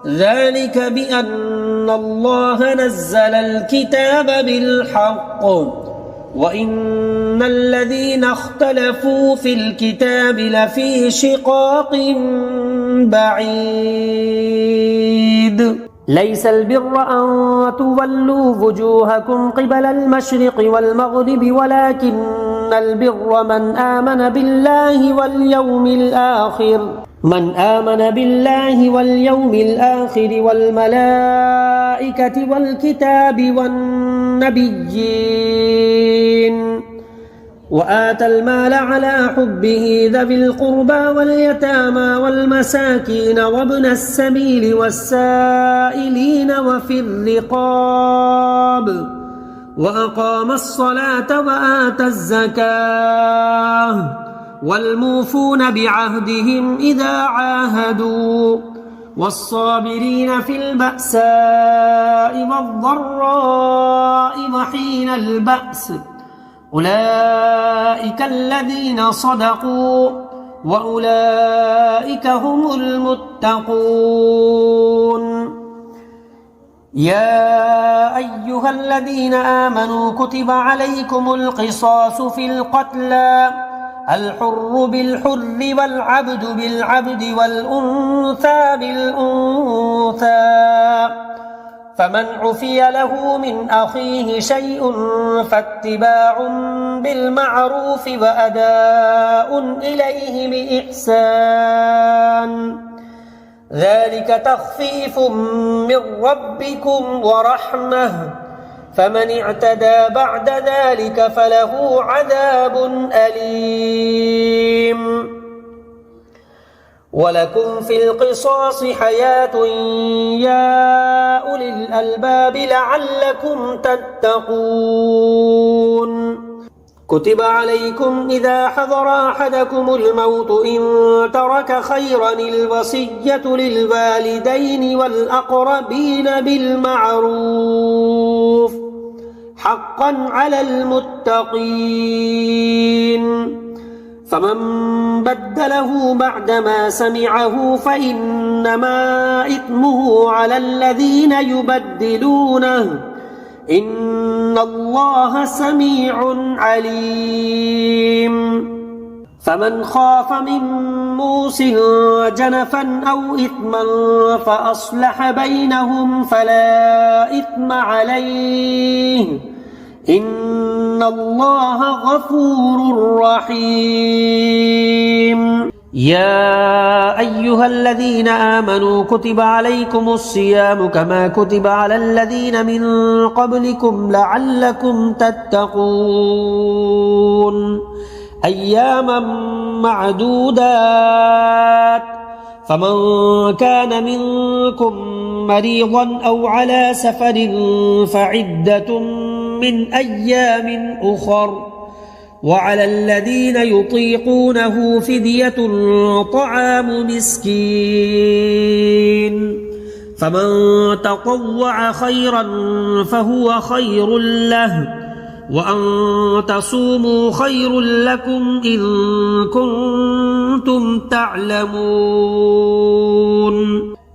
ذلك بأن الله نزل الكتاب بالحق وإن الذين اختلفوا في الكتاب لفي شقاق بعيد ليس البر أن تولوا وجوهكم قبل المشرق والمغرب ولكن البر من آمن بالله واليوم الآخر والملائكة والكتاب والنبيين وآتى المال على حبه ذوي القربى واليتامى والمساكين وابن السبيل والسائلين وفي الرقاب وأقام الصلاة وآتى الزكاة والموفون بعهدهم إذا عاهدوا والصابرين في البأساء والضراء وحين البأس أولئك الذين صدقوا وأولئك هم المتقون يا أيها الذين آمنوا كتب عليكم القصاص في القتلى الحر بالحر والعبد بالعبد والأنثى بالأنثى فمن عفي له من أخيه شيء فاتباع بالمعروف وأداء إليه بإحسان ذلك تخفيف من ربكم ورحمة فمن اعتدى بعد ذلك فله عذاب أليم ولكم في القصاص حياة يا أولي الألباب لعلكم تتقون كتب عليكم إذا حضر أحدكم الموت إن ترك خيرا الوصية للوالدين والأقربين بالمعروف حقا على المتقين فمن بدله بعدما سمعه فإنما إثمه على الذين يبدلونه إن الله سميع عليم فمن خاف من موص جنفا أو إثما فأصلح بينهم فلا إثم عليه إن الله غفور رحيم يا أيها الذين آمنوا كتب عليكم الصيام كما كتب على الذين من قبلكم لعلكم تتقون أياما معدودات فمن كان منكم مريضا أو على سفر فعدة من أيام أخر وعلى الذين يطيقونه فدية طعام مسكين فمن تطوع خيرا فهو خير له وأن تصوموا خير لكم إن كنتم تعلمون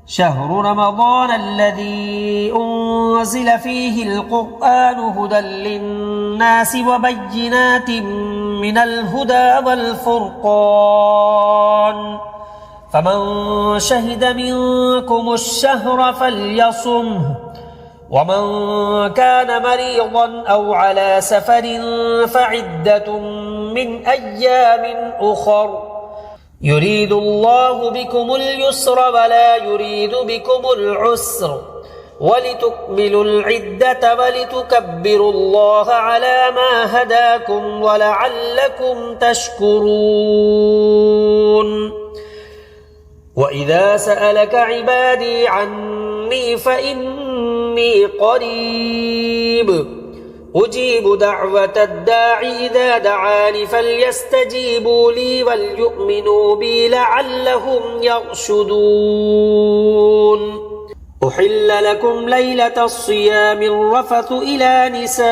شهر رمضان الذي أنزل فيه القرآن هدى للناس وبينات من الهدى والفرقان فمن شهد منكم الشهر فليصمه ومن كان مريضا أو على سفر فعدة من أيام أخر يريد الله بكم اليسر ولا يريد بكم العسر ولتكملوا العدة ولتكبروا الله على ما هداكم ولعلكم تشكرون وإذا سألك عبادي عني فإني قريب أجيب دعوة الداع إذا دعاني فليستجيبوا لي وليؤمنوا بي لعلهم يرشدون أحل لكم ليلة الصيام الرفث إلى نسائكم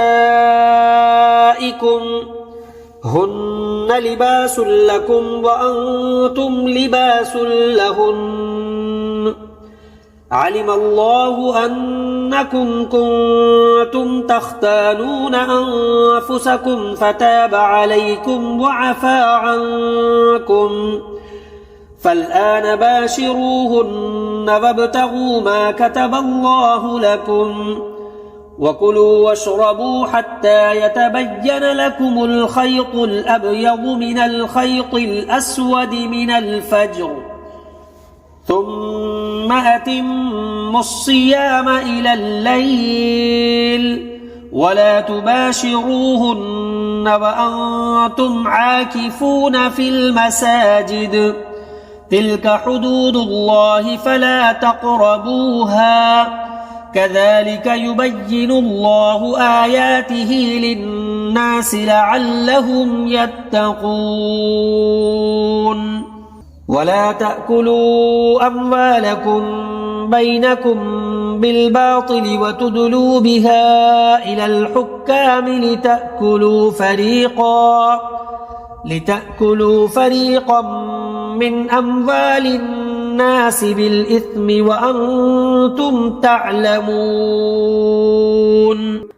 هن لباس لكم وأنتم لباس لهن علم الله أنكم كنتم تختانون أنفسكم فتاب عليكم وعفى عنكم فالآن باشروهن وابتغوا ما كتب الله لكم وكلوا واشربوا حتى يتبين لكم الخيط الأبيض من الخيط الأسود من الفجر ثم أتموا الصيام إلى الليل ولا تباشروهن وأنتم عاكفون في المساجد تلك حدود الله فلا تقربوها كذلك يبين الله آياته للناس لعلهم يتقون ولا تأكلوا أموالكم بينكم بالباطل وتدلوا بها إلى الحكام لتأكلوا فريقا من أموال الناس بالإثم وأنتم تعلمون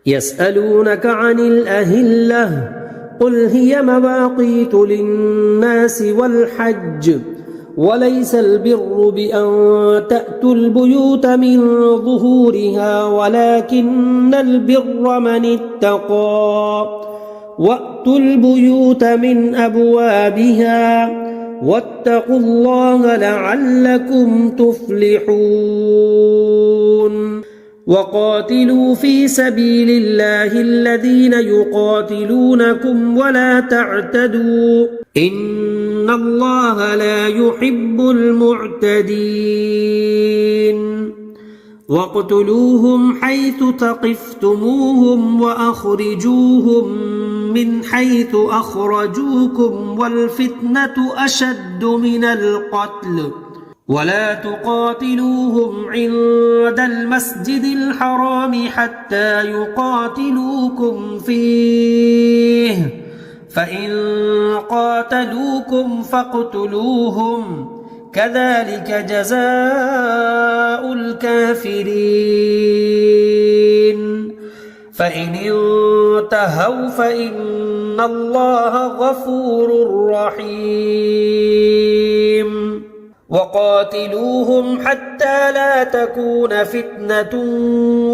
يسألونك عن الأهلة قل هي مواقيت للناس والحج وليس البر بأن تأتوا البيوت من ظهورها ولكن البر من اتقى وأتوا البيوت من أبوابها واتقوا الله لعلكم تفلحون وقاتلوا في سبيل الله الذين يقاتلونكم ولا تعتدوا إن الله لا يحب المعتدين واقتلوهم حيث ثقفتموهم وأخرجوهم من حيث أخرجوكم والفتنة أشد من القتل ولا تقاتلوهم عند المسجد الحرام حتى يقاتلوكم فيه فإن قاتلوكم فاقتلوهم كذلك جزاء الكافرين فإن انتهوا فإن الله غفور رحيم وقاتلوهم حتى لا تكون فتنة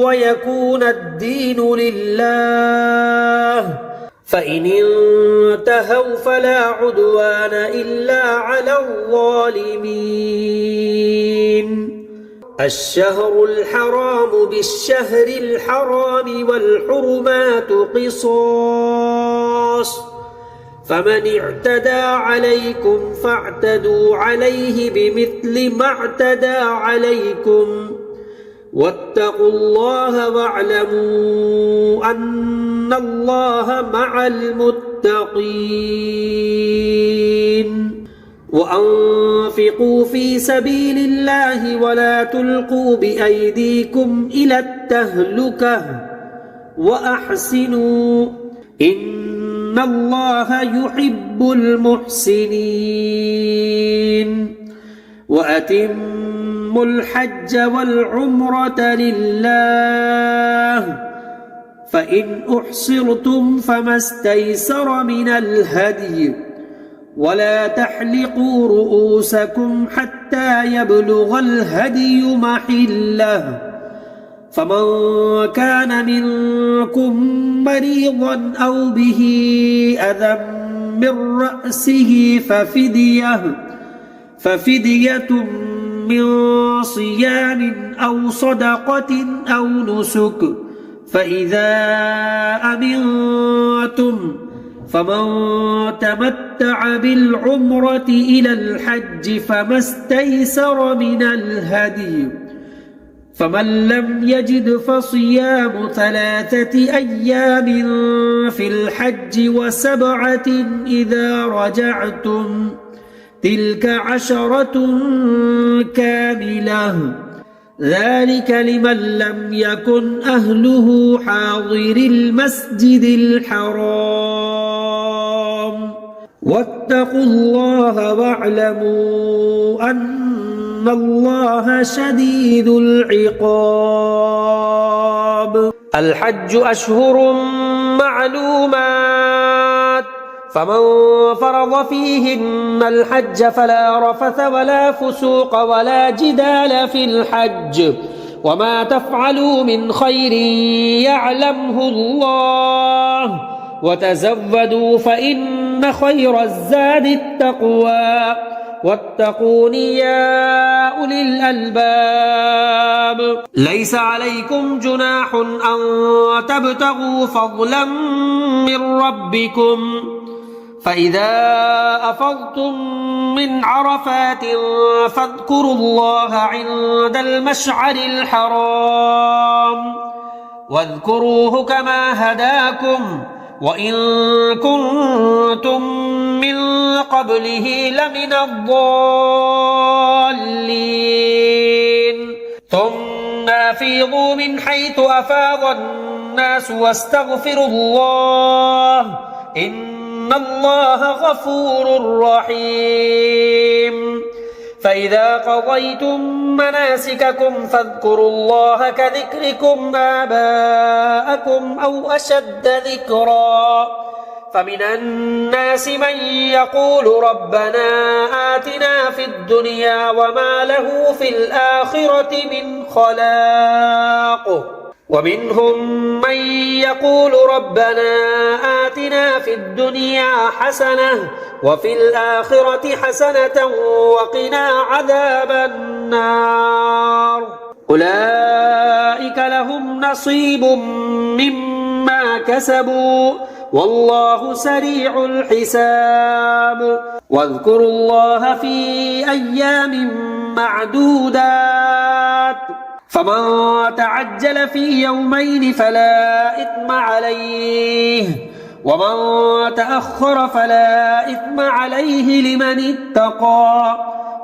ويكون الدين لله فإن انتهوا فلا عدوان إلا على الظالمين الشهر الحرام بالشهر الحرام والحرمات قصاص فمن اعتدى عليكم فاعتدوا عليه بمثل ما اعتدى عليكم واتقوا الله واعلموا أن الله مع المتقين وأنفقوا في سبيل الله ولا تلقوا بأيديكم إلى التهلكة وأحسنوا إن الله يحب المحسنين وأتموا الحج والعمرة لله فإن أحصرتم فما استيسر من الهدي ولا تحلقوا رؤوسكم حتى يبلغ الهدي محله فمن كان منكم مريضا أو به أذى من رأسه ففدية من صيام أو صدقة أو نسك فإذا أمنتم فمن تمتع بالعمرة إلى الحج فما استيسر من الهدي فمن لم يجد فصيام 3 أيام في الحج و7 إذا رجعتم تلك 10 كاملة ذلك لمن لم يكن أهله حاضر المسجد الحرام واتقوا الله واعلموا أن الله شديد العقاب الحج أشهر معلومات فمن فرض فيهن الحج فلا رفث ولا فسوق ولا جدال في الحج وما تفعلوا من خير يعلمه الله وتزودوا فإن خير الزاد التقوى واتقون يا أولي الألباب ليس عليكم جناح أن تبتغوا فضلا من ربكم فإذا أفضتم من عرفات فاذكروا الله عند المشعر الحرام واذكروه كما هداكم وإن كنتم من قبله لمن الضالين ثم أفيضوا من حيث أفاض الناس واستغفروا الله إن الله غفور رحيم فإذا قضيتم مناسككم فاذكروا الله كذكركم آباءكم أو أشد ذكرا فمن الناس من يقول ربنا آتنا في الدنيا وما له في الآخرة من خلاق ومنهم من يقول ربنا آتنا في الدنيا حسنة وفي الآخرة حسنة وقنا عذاب النار أولئك لهم نصيب مما كسبوا والله سريع الحساب واذكروا الله في أيام معدودات فمن تعجل في يومين فلا إثم عليه ومن تأخر فلا إثم عليه لمن اتقى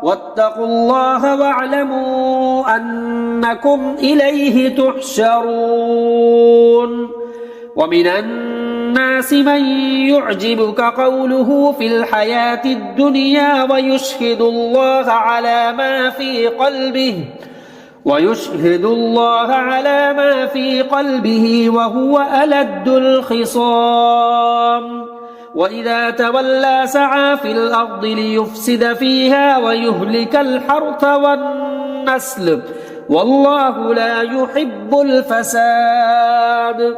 واتقوا الله واعلموا أنكم إليه تحشرون ومن الناس من يعجبك قوله في الحياة الدنيا ويشهد الله على ما في قلبه وهو ألد الخصام وإذا تولى سعى في الأرض ليفسد فيها ويهلك الحرث والنسل والله لا يحب الفساد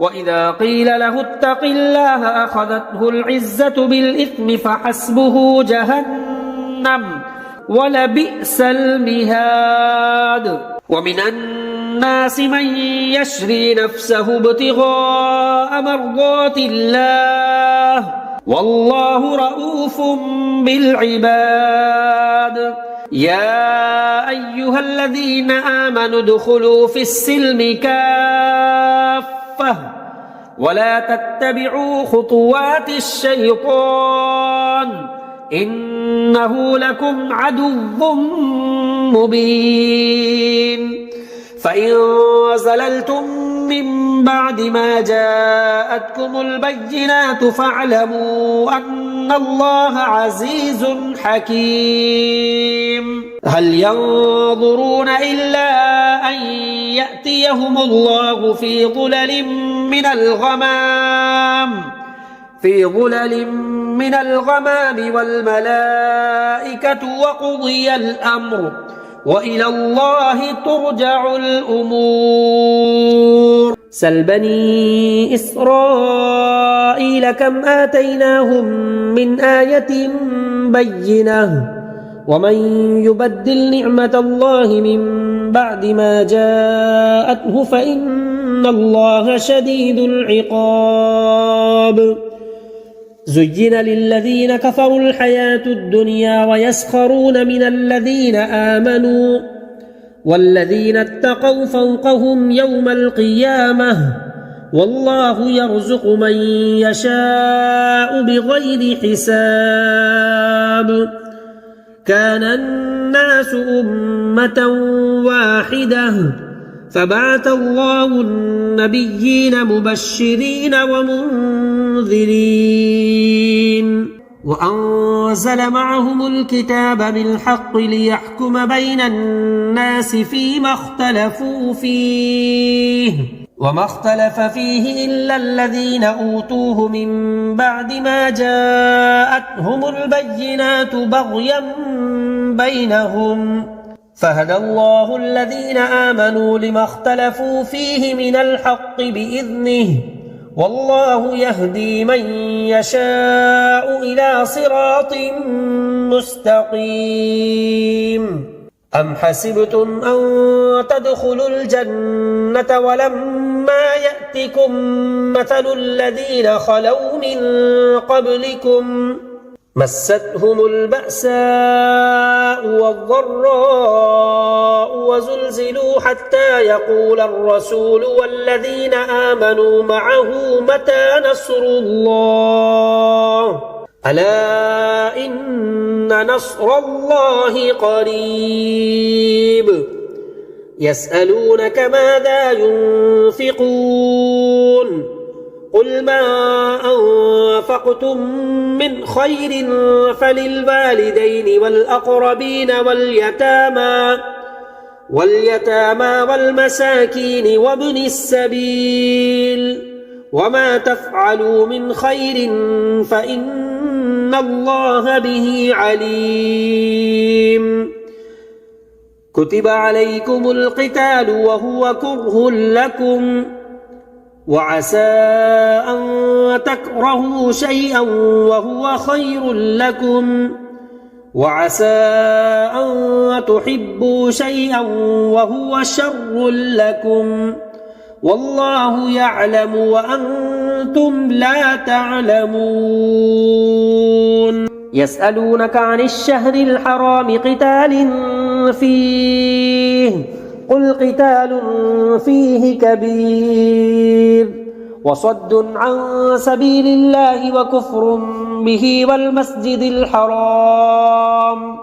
وإذا قيل له اتق الله أخذته العزة بالإثم فحسبه جهنم ولبئس المهاد ومن الناس من يشري نفسه ابتغاء مرضات الله والله رؤوف بالعباد يا أيها الذين آمنوا ادخلوا في السلم كافة ولا تتبعوا خطوات الشيطان إنه لكم عدو مبين فإن زللتم من بعد ما جاءتكم البينات فاعلموا أن الله عزيز حكيم هل ينظرون إلا أن يأتيهم الله في ظلل من الغمام والملائكة وقضي الأمر وإلى الله ترجع الأمور سل بني إسرائيل كم آتيناهم من آية بينة ومن يبدل نعمة الله من بعد ما جاءته فإن الله شديد العقاب زين للذين كفروا الحياة الدنيا ويسخرون من الذين آمنوا والذين اتقوا فوقهم يوم القيامة والله يرزق من يشاء بغير حساب كان الناس أمة واحدة فبعث الله النبيين مبشرين ومنذرين وأنزل معهم الكتاب بالحق ليحكم بين الناس فيما اختلفوا فيه وما اختلف فيه إلا الذين أوتوه من بعد ما جاءتهم البينات بغيا بينهم فهدى الله الذين آمنوا لما اختلفوا فيه من الحق بإذنه والله يهدي من يشاء إلى صراط مستقيم أم حسبتم أن تدخلوا الجنة ولما يأتكم مثل الذين خلوا من قبلكم مستهم البأساء والضراء وزلزلوا حتى يقول الرسول والذين آمنوا معه متى نصر الله ألا إن نصر الله قريب يسألونك ماذا ينفقون قل ما أنفقتم من خير فللوالدين والأقربين واليتامى والمساكين وابن السبيل وما تفعلوا من خير فإن الله به عليم كتب عليكم القتال وهو كره لكم وعسى أن تكرهوا شيئا وهو خير لكم وعسى أن تحبوا شيئا وهو شر لكم والله يعلم وأنتم لا تعلمون يسألونك عن الشهر الحرام قتال فيه قل قتال فيه كبير وصد عن سبيل الله وكفر به والمسجد الحرام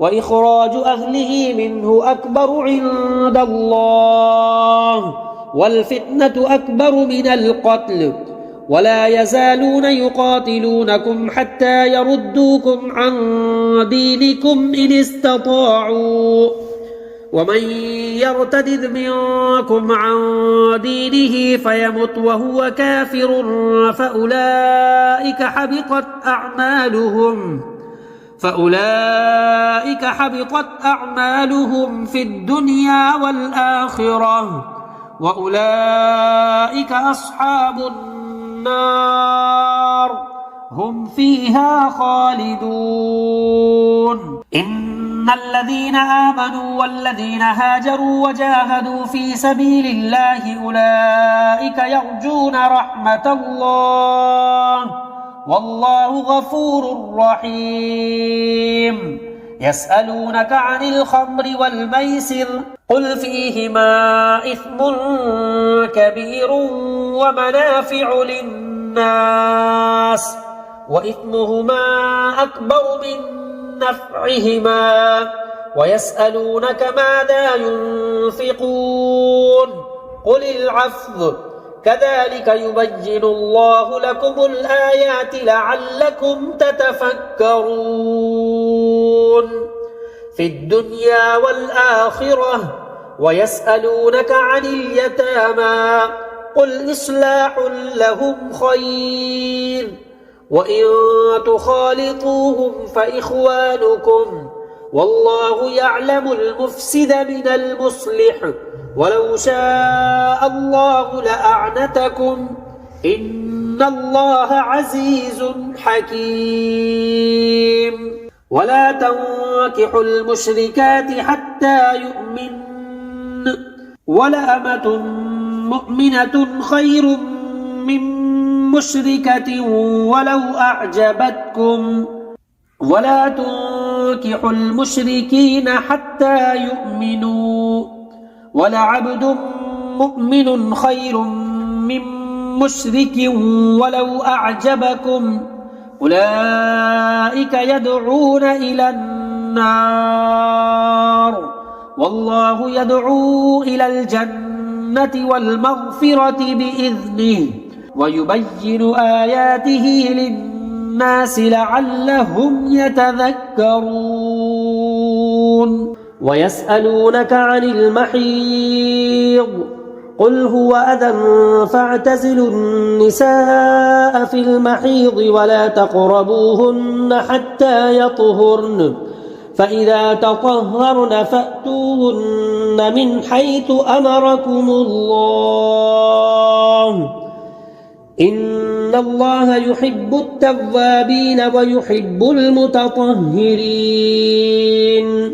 وإخراج أهله منه أكبر عند الله والفتنة أكبر من القتل ولا يزالون يقاتلونكم حتى يردوكم عن دينكم إن استطاعوا ومن يرتد منكم عن دينه فيمت وهو كافر فأولئك حبطت أعمالهم في الدنيا والآخرة وأولئك أصحاب النار هم فيها خالدون إن الذين آمنوا والذين هاجروا وجاهدوا في سبيل الله أولئك يرجون رحمة الله والله غفور رحيم يسألونك عن الخمر والميسر قل فيهما إثم كبير ومنافع للناس وإثمهما أكبر من نفعهما ويسألونك ماذا ينفقون قل العفو كذلك يبين الله لكم الآيات لعلكم تتفكرون في الدنيا والآخرة ويسألونك عن اليتامى قل إصلاح لهم خير وإن تخالطوهم فإخوانكم والله يعلم المفسد من المصلح ولو شاء الله لأعنتكم إن الله عزيز حكيم ولا تنكحوا المشركات حتى يؤمن ولأمة مؤمنة خير من مشركة ولو أعجبتكم ولا تنكحوا المشركين حتى يؤمنوا ولعبد مؤمن خير من مشرك ولو أعجبكم أولئك يدعون إلى النار والله يدعو إلى الجنة والمغفرة بإذنه ويبين آياته للناس لعلهم يتذكرون ويسألونك عن المحيض قل هو أذى فاعتزلوا النساء في المحيض ولا تقربوهن حتى يطهرن فإذا تطهرن فأتوهن من حيث أمركم الله إن الله يحب التوابين ويحب المتطهرين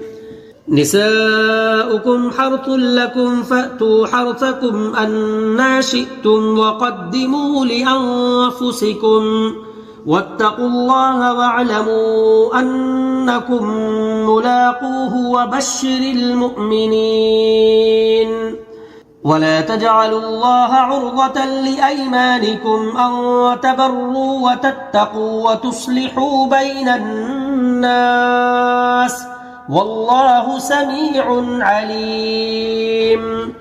نساؤكم حرث لكم فأتوا حرثكم أنى شئتم وقدموا لأنفسكم واتقوا الله واعلموا أنكم ملاقوه وبشر المؤمنين ولا تجعلوا الله عرضة لأيمانكم أن تبروا وتتقوا وتصلحوا بين الناس والله سميع عليم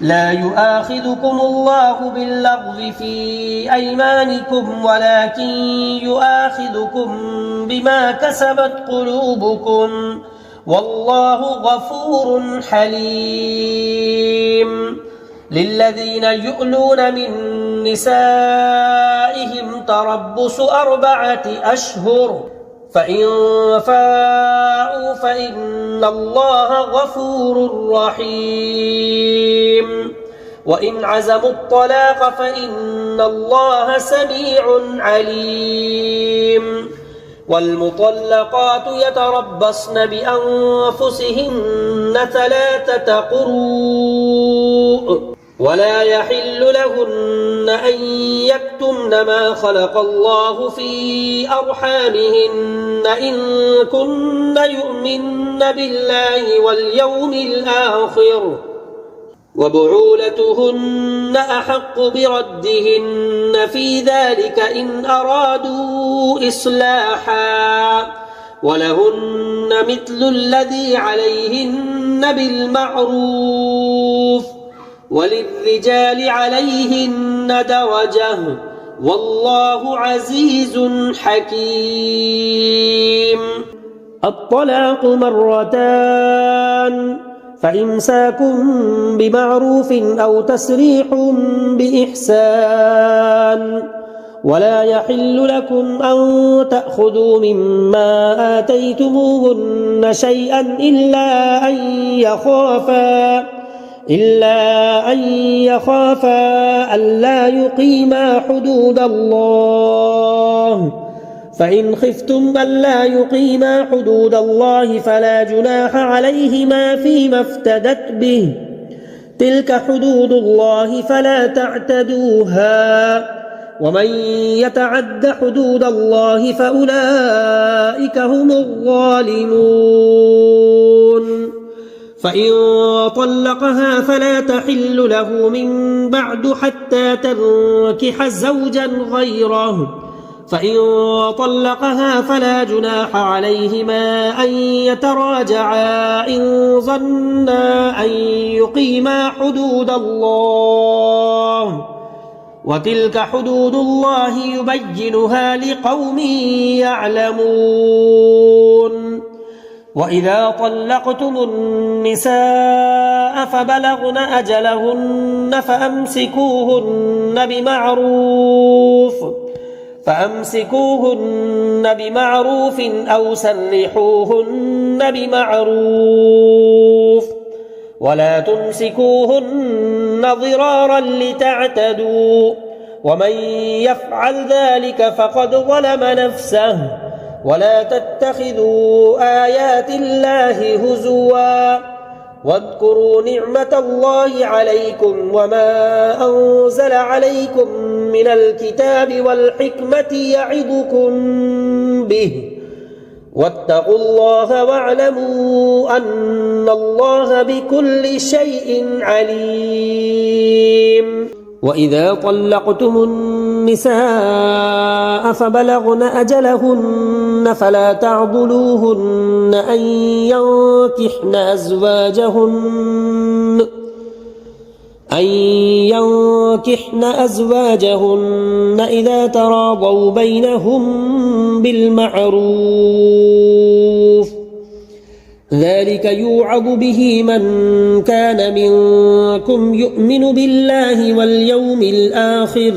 لا يؤاخذكم الله باللغو في أيمانكم ولكن يؤاخذكم بما كسبت قلوبكم والله غفور حليم للذين يؤلون من نسائهم تربص 4 أشهر فإن فاءوا فإن الله غفور رحيم وإن عزموا الطلاق فإن الله سميع عليم والمطلقات يتربصن بأنفسهن 3 قروء ولا يحل لهن أن يكتمن ما خلق الله في أرحامهن إن كن يؤمن بالله واليوم الآخر وبعولتهن أحق بردهن في ذلك إن أرادوا إصلاحا ولهن مثل الذي عليهن بالمعروف وللرجال عليهن درجة والله عزيز حكيم الطلاق 2 مرتان فإمساك بمعروف أو تسريح بإحسان ولا يحل لكم أن تأخذوا مما آتيتموهن شيئا إلا أن يخافا ألا يقيما حدود الله فإن خفتم ألا يقيما حدود الله فلا جناح عليهما فيما افتدت به تلك حدود الله فلا تعتدوها ومن يتعد حدود الله فأولئك هم الظالمون فإن طلقها فلا تحل له من بعد حتى تنكح زوجا غيره فإن طلقها فلا جناح عليهما أن يتراجعا إن ظنا أن يقيما حدود الله وتلك حدود الله يبينها لقوم يعلمون وإذا طلقتم النساء فبلغن أجلهن فأمسكوهن بمعروف أو سرحوهن بمعروف ولا تمسكوهن ضرارا لتعتدوا ومن يفعل ذلك فقد ظلم نفسه ولا تتخذوا آيات الله هزوا واذكروا نعمة الله عليكم وما أنزل عليكم من الكتاب والحكمة يعظكم به واتقوا الله واعلموا أن الله بكل شيء عليم وإذا طلقتم النساء فبلغن أجلهن فلا تعضلوهن أن ينكحن أزواجهن إذا تراضوا بينهم بالمعروف ذلك يوعظ به من كان منكم يؤمن بالله واليوم الآخر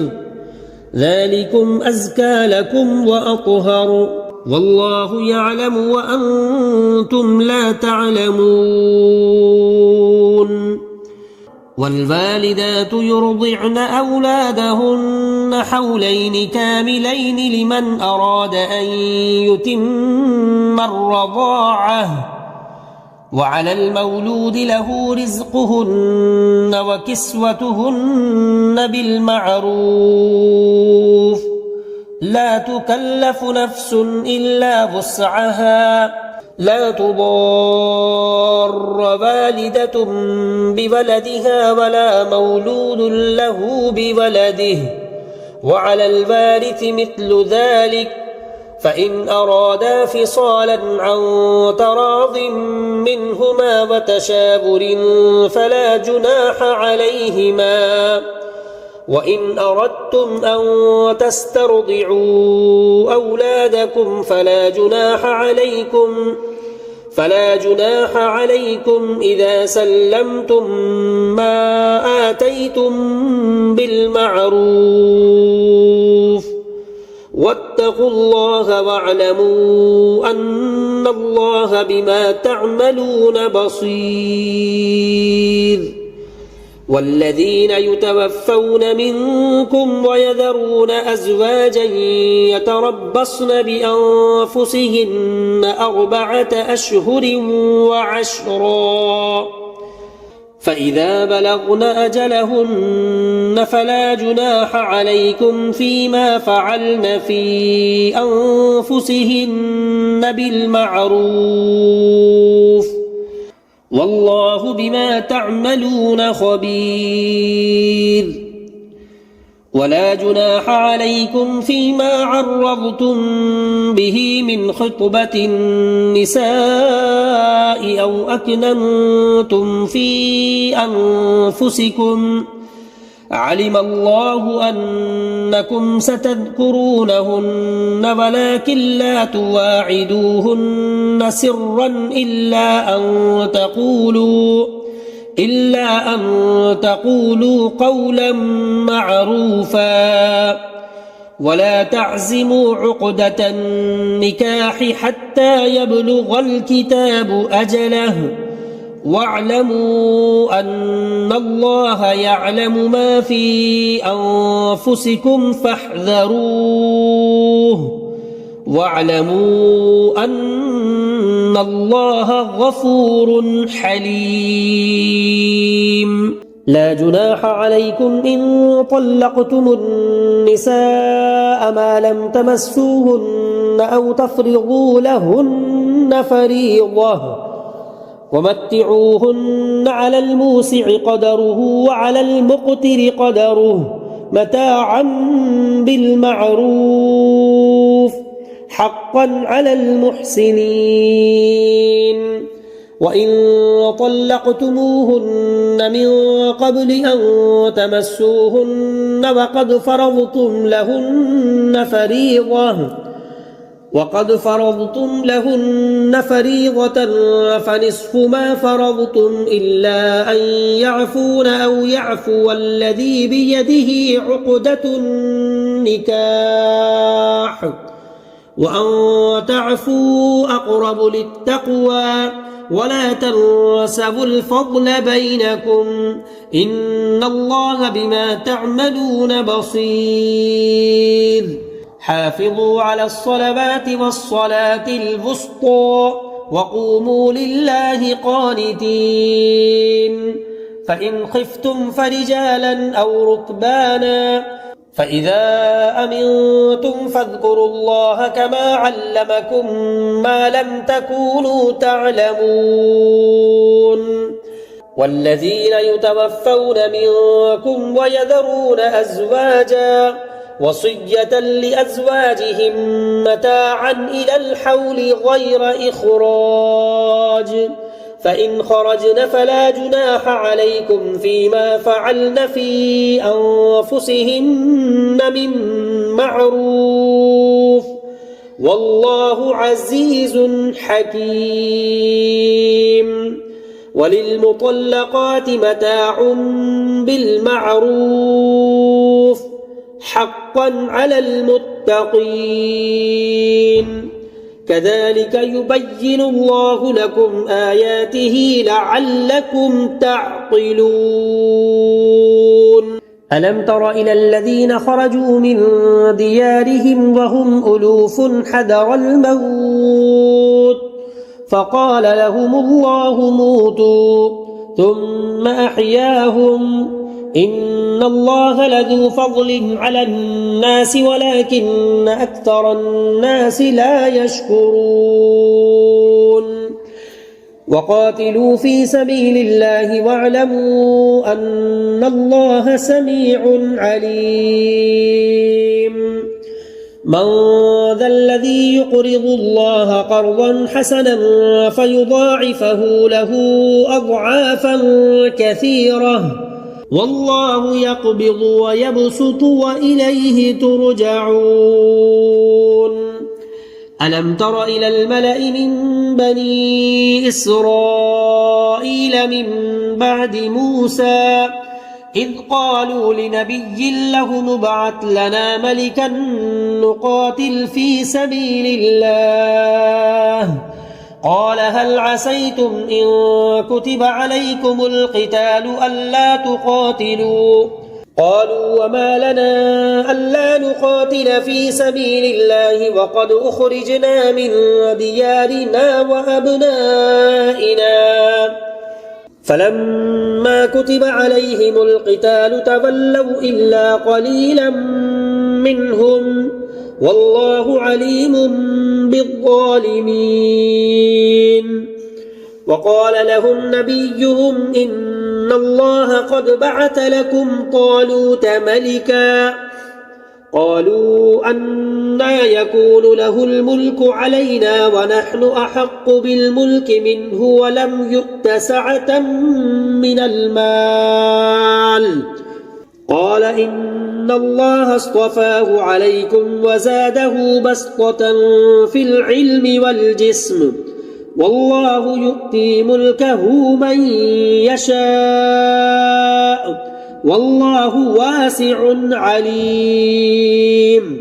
ذلكم أزكى لكم وأطهر والله يعلم وأنتم لا تعلمون والوالدات يرضعن أولادهن حولين كاملين لمن أراد أن يتم الرضاعة وعلى المولود له رزقهن وكسوتهن بالمعروف لا تكلف نفس إلا وسعها لا تضار والدة بولدها ولا مولود له بولده وعلى الوارث مثل ذلك فإن أرادا فصالا عن تراض منهما وتشاور فلا جناح عليهما وإن أردتم أن تسترضعوا أولادكم فلا جناح عليكم إذا سلمتم ما آتيتم بالمعروف واتقوا الله واعلموا أن الله بما تعملون بصير والذين يتوفون منكم ويذرون أزواجا يتربصن بأنفسهن 4 أشهر وعشرا فإذا بلغن أجلهن فلا جناح عليكم فيما فعلن في أنفسهن بالمعروف والله بما تعملون خبير ولا جناح عليكم فيما عرضتم به من خطبة النساء أو أكننتم في أنفسكم علم الله أنكم ستذكرونهن ولكن لا تواعدوهن سرا إلا أن تقولوا قولا معروفا ولا تعزموا عقدة النكاح حتى يبلغ الكتاب أجله واعلموا أن الله يعلم ما في أنفسكم فاحذروه واعلموا أن الله غفور حليم لا جناح عليكم إن طلقتم النساء ما لم تمسوهن أو تفرضوا لهن فريضة ومتعوهن على الموسع قدره وعلى المقتر قدره متاعا بالمعروف حقا على المحسنين وإن طلقتموهن من قبل أن تمسوهن وقد فرضتم لهن فريضة فنصف ما فرضتم إلا أن يعفون أو يعفو الذي بيده عقدة النكاح وأن تعفوا أقرب للتقوى ولا تنسبوا الفضل بينكم إن الله بما تعملون بصير حافظوا على الصلوات والصلاة الوسطى وقوموا لله قانتين فإن خفتم فرجالا أو ركبانا فإذا أمنتم فاذكروا الله كما علمكم ما لم تكونوا تعلمون والذين يتوفون منكم ويذرون أزواجا وصية لأزواجهم متاعا إلى الحول غير إخراج فإن خرجن فلا جناح عليكم فيما فعلن في أنفسهن من معروف والله عزيز حكيم. وللمطلقات متاع بالمعروف حقا على المتقين كذلك يبين الله لكم آياته لعلكم تعقلون. ألم تر إلى الذين خرجوا من ديارهم وهم ألوف حذر الموت فقال لهم الله موتوا ثم أحياهم إن الله لذو فضل على الناس ولكن أكثر الناس لا يشكرون. وقاتلوا في سبيل الله واعلموا أن الله سميع عليم. من ذا الذي يقرض الله قرضا حسنا فيضاعفه له أضعافا كثيرة والله يقبض ويبسط وإليه ترجعون. ألم تر إلى الملأ من بني إسرائيل من بعد موسى إذ قالوا لنبي له ابعث لنا ملكا نقاتل في سبيل الله قال هل عسيتم إن كتب عليكم القتال ألا تقاتلوا قالوا وما لنا ألا نقاتل في سبيل الله وقد أخرجنا من ديارنا وأبنائنا فلما كتب عليهم القتال تولوا إلا قليلا منهم والله عليم بالظالمين. وقال لهم نبيهم إن الله قد بعث لكم طالوت ملكا قالوا أنى يكون له الملك علينا ونحن أحق بالملك منه ولم يؤت سعة من المال قال إن الله اصطفاه عليكم وزاده بسطة في العلم والجسم والله يؤتي ملكه من يشاء والله واسع عليم.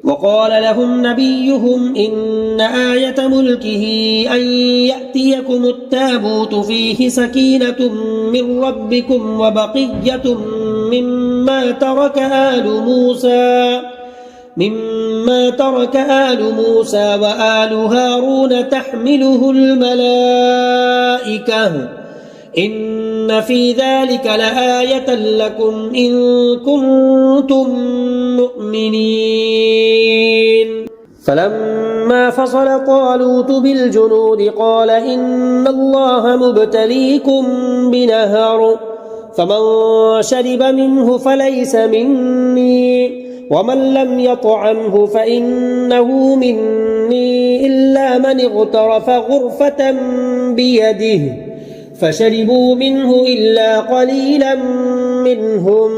وقال لهم نبيهم إن آية ملكه أن يأتيكم التابوت فيه سكينة من ربكم وبقية مما ترك آل موسى وآل هارون تحمله الملائكة إن في ذلك لآية لكم إن كنتم مؤمنين. فلما فصل طالوت بالجنود قال إن الله مبتليكم بنهر فمن شرب منه فليس مني ومن لم يطعمه فإنه مني إلا من اغترف غرفة بيده فشربوا منه إلا قليلا منهم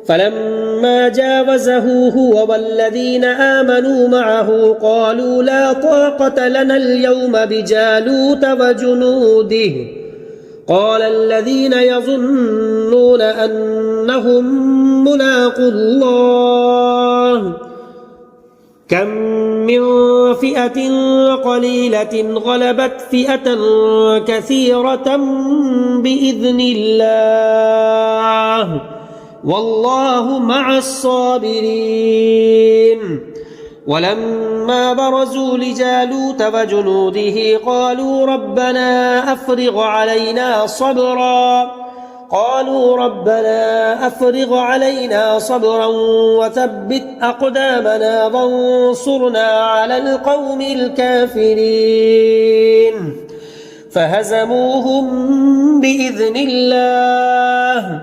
فلما جاوزه هو والذين آمنوا معه قالوا لا طاقة لنا اليوم بجالوت وجنوده قال الذين يظنون أنهم ملاقو الله كم من فئة قليلة غلبت فئة كثيرة بإذن الله والله مع الصابرين. ولما برزوا لجالوت وجنوده قالوا ربنا أفرغ علينا صبرا وثبت أقدامنا وانصرنا على القوم الكافرين فهزموهم بإذن الله.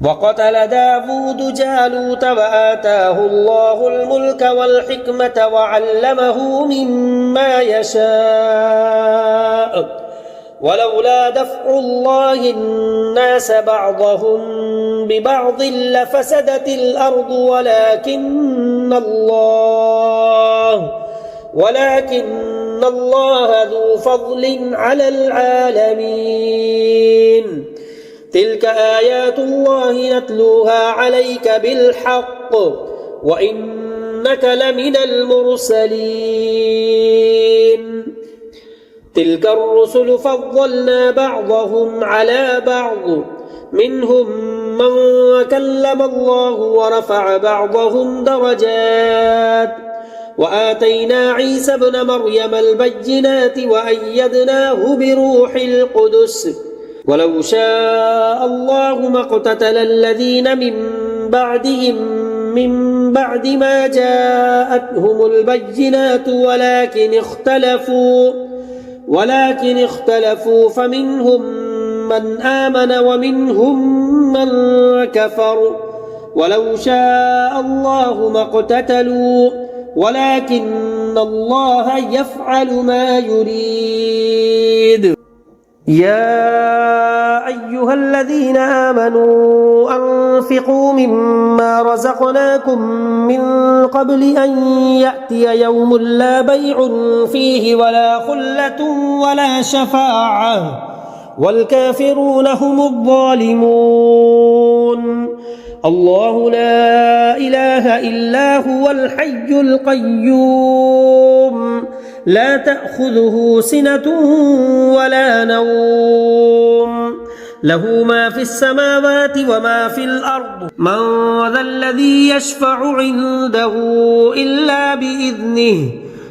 وقتل داود جالوت وآتاه الله الملك والحكمة وعلمه مما يشاء ولولا دفع الله الناس بعضهم ببعض لفسدت الأرض ولكن الله ذو فضل على العالمين تلك آيات الله نتلوها عليك بالحق وإنك لمن المرسلين تلك الرسل فضلنا بعضهم على بعض منهم من كلم الله ورفع بعضهم درجات وآتينا عيسى ابن مريم البينات وأيدناه بروح القدس ولو شاء الله ما اقتتل الذين من بعدهم من بعد ما جاءتهم البينات ولكن اختلفوا فمنهم من آمن ومنهم من كفر ولو شاء الله ما اقتتلوا ولكن الله يفعل ما يريد يا أيها الذين آمنوا أنفقوا مما رزقناكم من قبل أن يأتي يوم لا بيع فيه ولا خلة ولا شفاعة والكافرون هم الظالمون الله لا إله إلا هو الحي القيوم لا تأخذه سنة ولا نوم له ما في السماوات وما في الأرض من ذا الذي يشفع عنده إلا بإذنه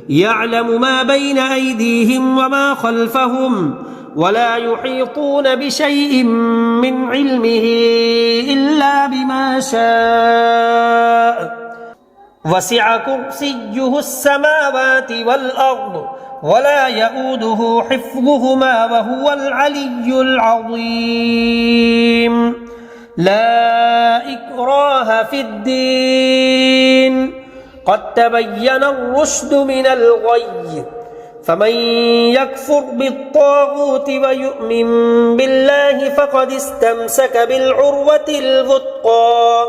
يعلم ما بين أيديهم وما خلفهم ولا يحيطون بشيء من علمه إلا بما شاء وسع كرسيه السماوات والأرض ولا يؤوده حفظهما وهو العلي العظيم لا إكراه في الدين قد تبين الرشد من الغي فمن يكفر بالطاغوت ويؤمن بالله فقد استمسك بالعروة الوثقى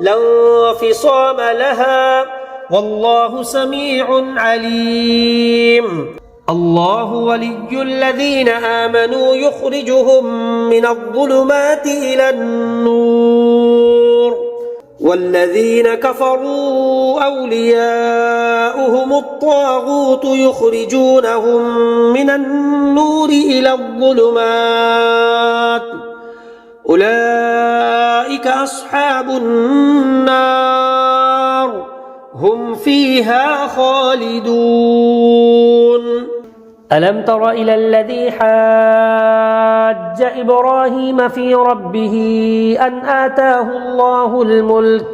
لا انفصام لها والله سميع عليم الله ولي الذين آمنوا يخرجهم من الظلمات إلى النور والذين كفروا أولياؤهم الطاغوت يخرجونهم من النور إلى الظلمات أولئك أصحاب النار هم فيها خالدون ألم تر إلى الذي حاج إبراهيم في ربه أن آتاه الله الملك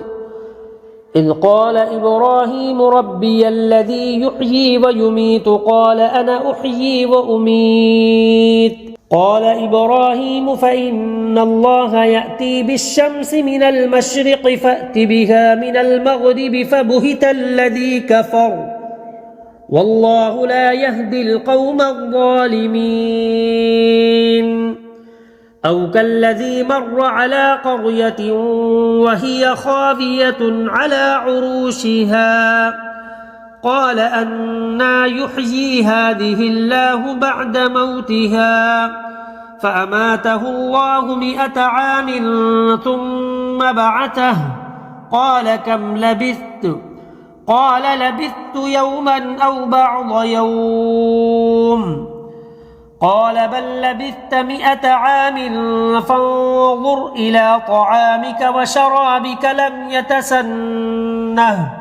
إذ قال إبراهيم ربي الذي يحيي ويميت قال أنا أحيي وأميت قال إبراهيم فإن الله يأتي بالشمس من المشرق فأت بها من المغرب فبهت الذي كفر والله لا يهدي القوم الظالمين أو كالذي مر على قرية وهي خاوية على عروشها قال أنى يحيي هذه الله بعد موتها فأماته الله 100 عام ثم بعثه قال كم لبثت قال لبثت يوما أو بعض يوم قال بل لبثت 100 عام فانظر إلى طعامك وشرابك لم يتسنه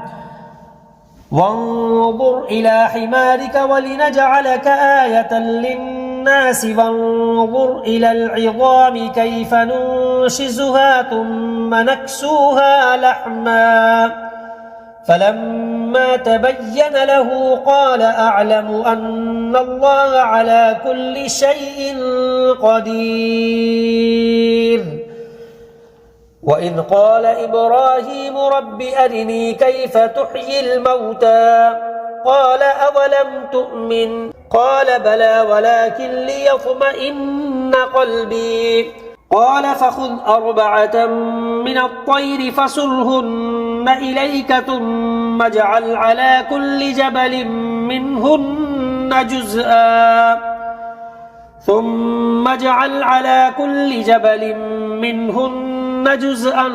وانظر إلى حمارك ولنجعلك آية للناس وانظر إلى العظام كيف ننشزها ثم نكسوها لحما فلما تبين له قال أعلم أن الله على كل شيء قدير وإذ قال إبراهيم رب أرني كيف تحيي الموتى قال أولم تؤمن قال بلى ولكن ليطمئن قلبي قال فخذ 4 من الطير فصرهن إليك ثم اجعل على كل جبل منهن جزءا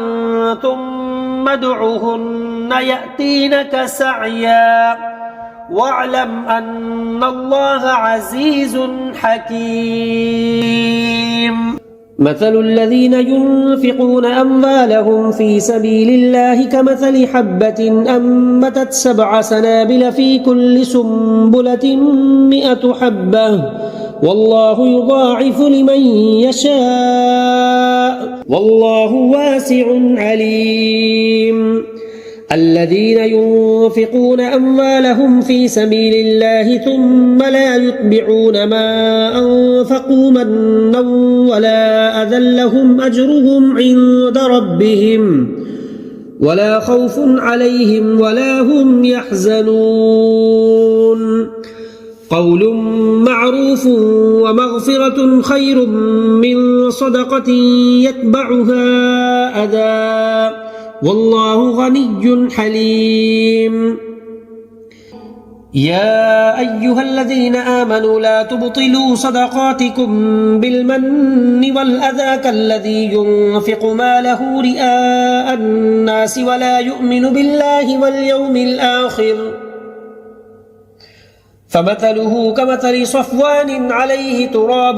ثم ادعهن يأتينك سعيا واعلم أن الله عزيز حكيم مثل الذين ينفقون أموالهم في سبيل الله كمثل حبة أنبتت 7 سنابل في كل سنبلة 100 حبة والله يضاعف لمن يشاء والله واسع عليم الذين ينفقون أموالهم في سبيل الله ثم لا يتبعون ما أنفقوا منا ولا أذى لهم أجرهم عند ربهم ولا خوف عليهم ولا هم يحزنون قول معروف ومغفرة خير من صدقة يتبعها أذى والله غني حليم يا أيها الذين آمنوا لا تبطلوا صدقاتكم بالمن والأذى كالذي ينفق ماله رئاء الناس ولا يؤمن بالله واليوم الآخر فمثله كمثل صفوان عليه تراب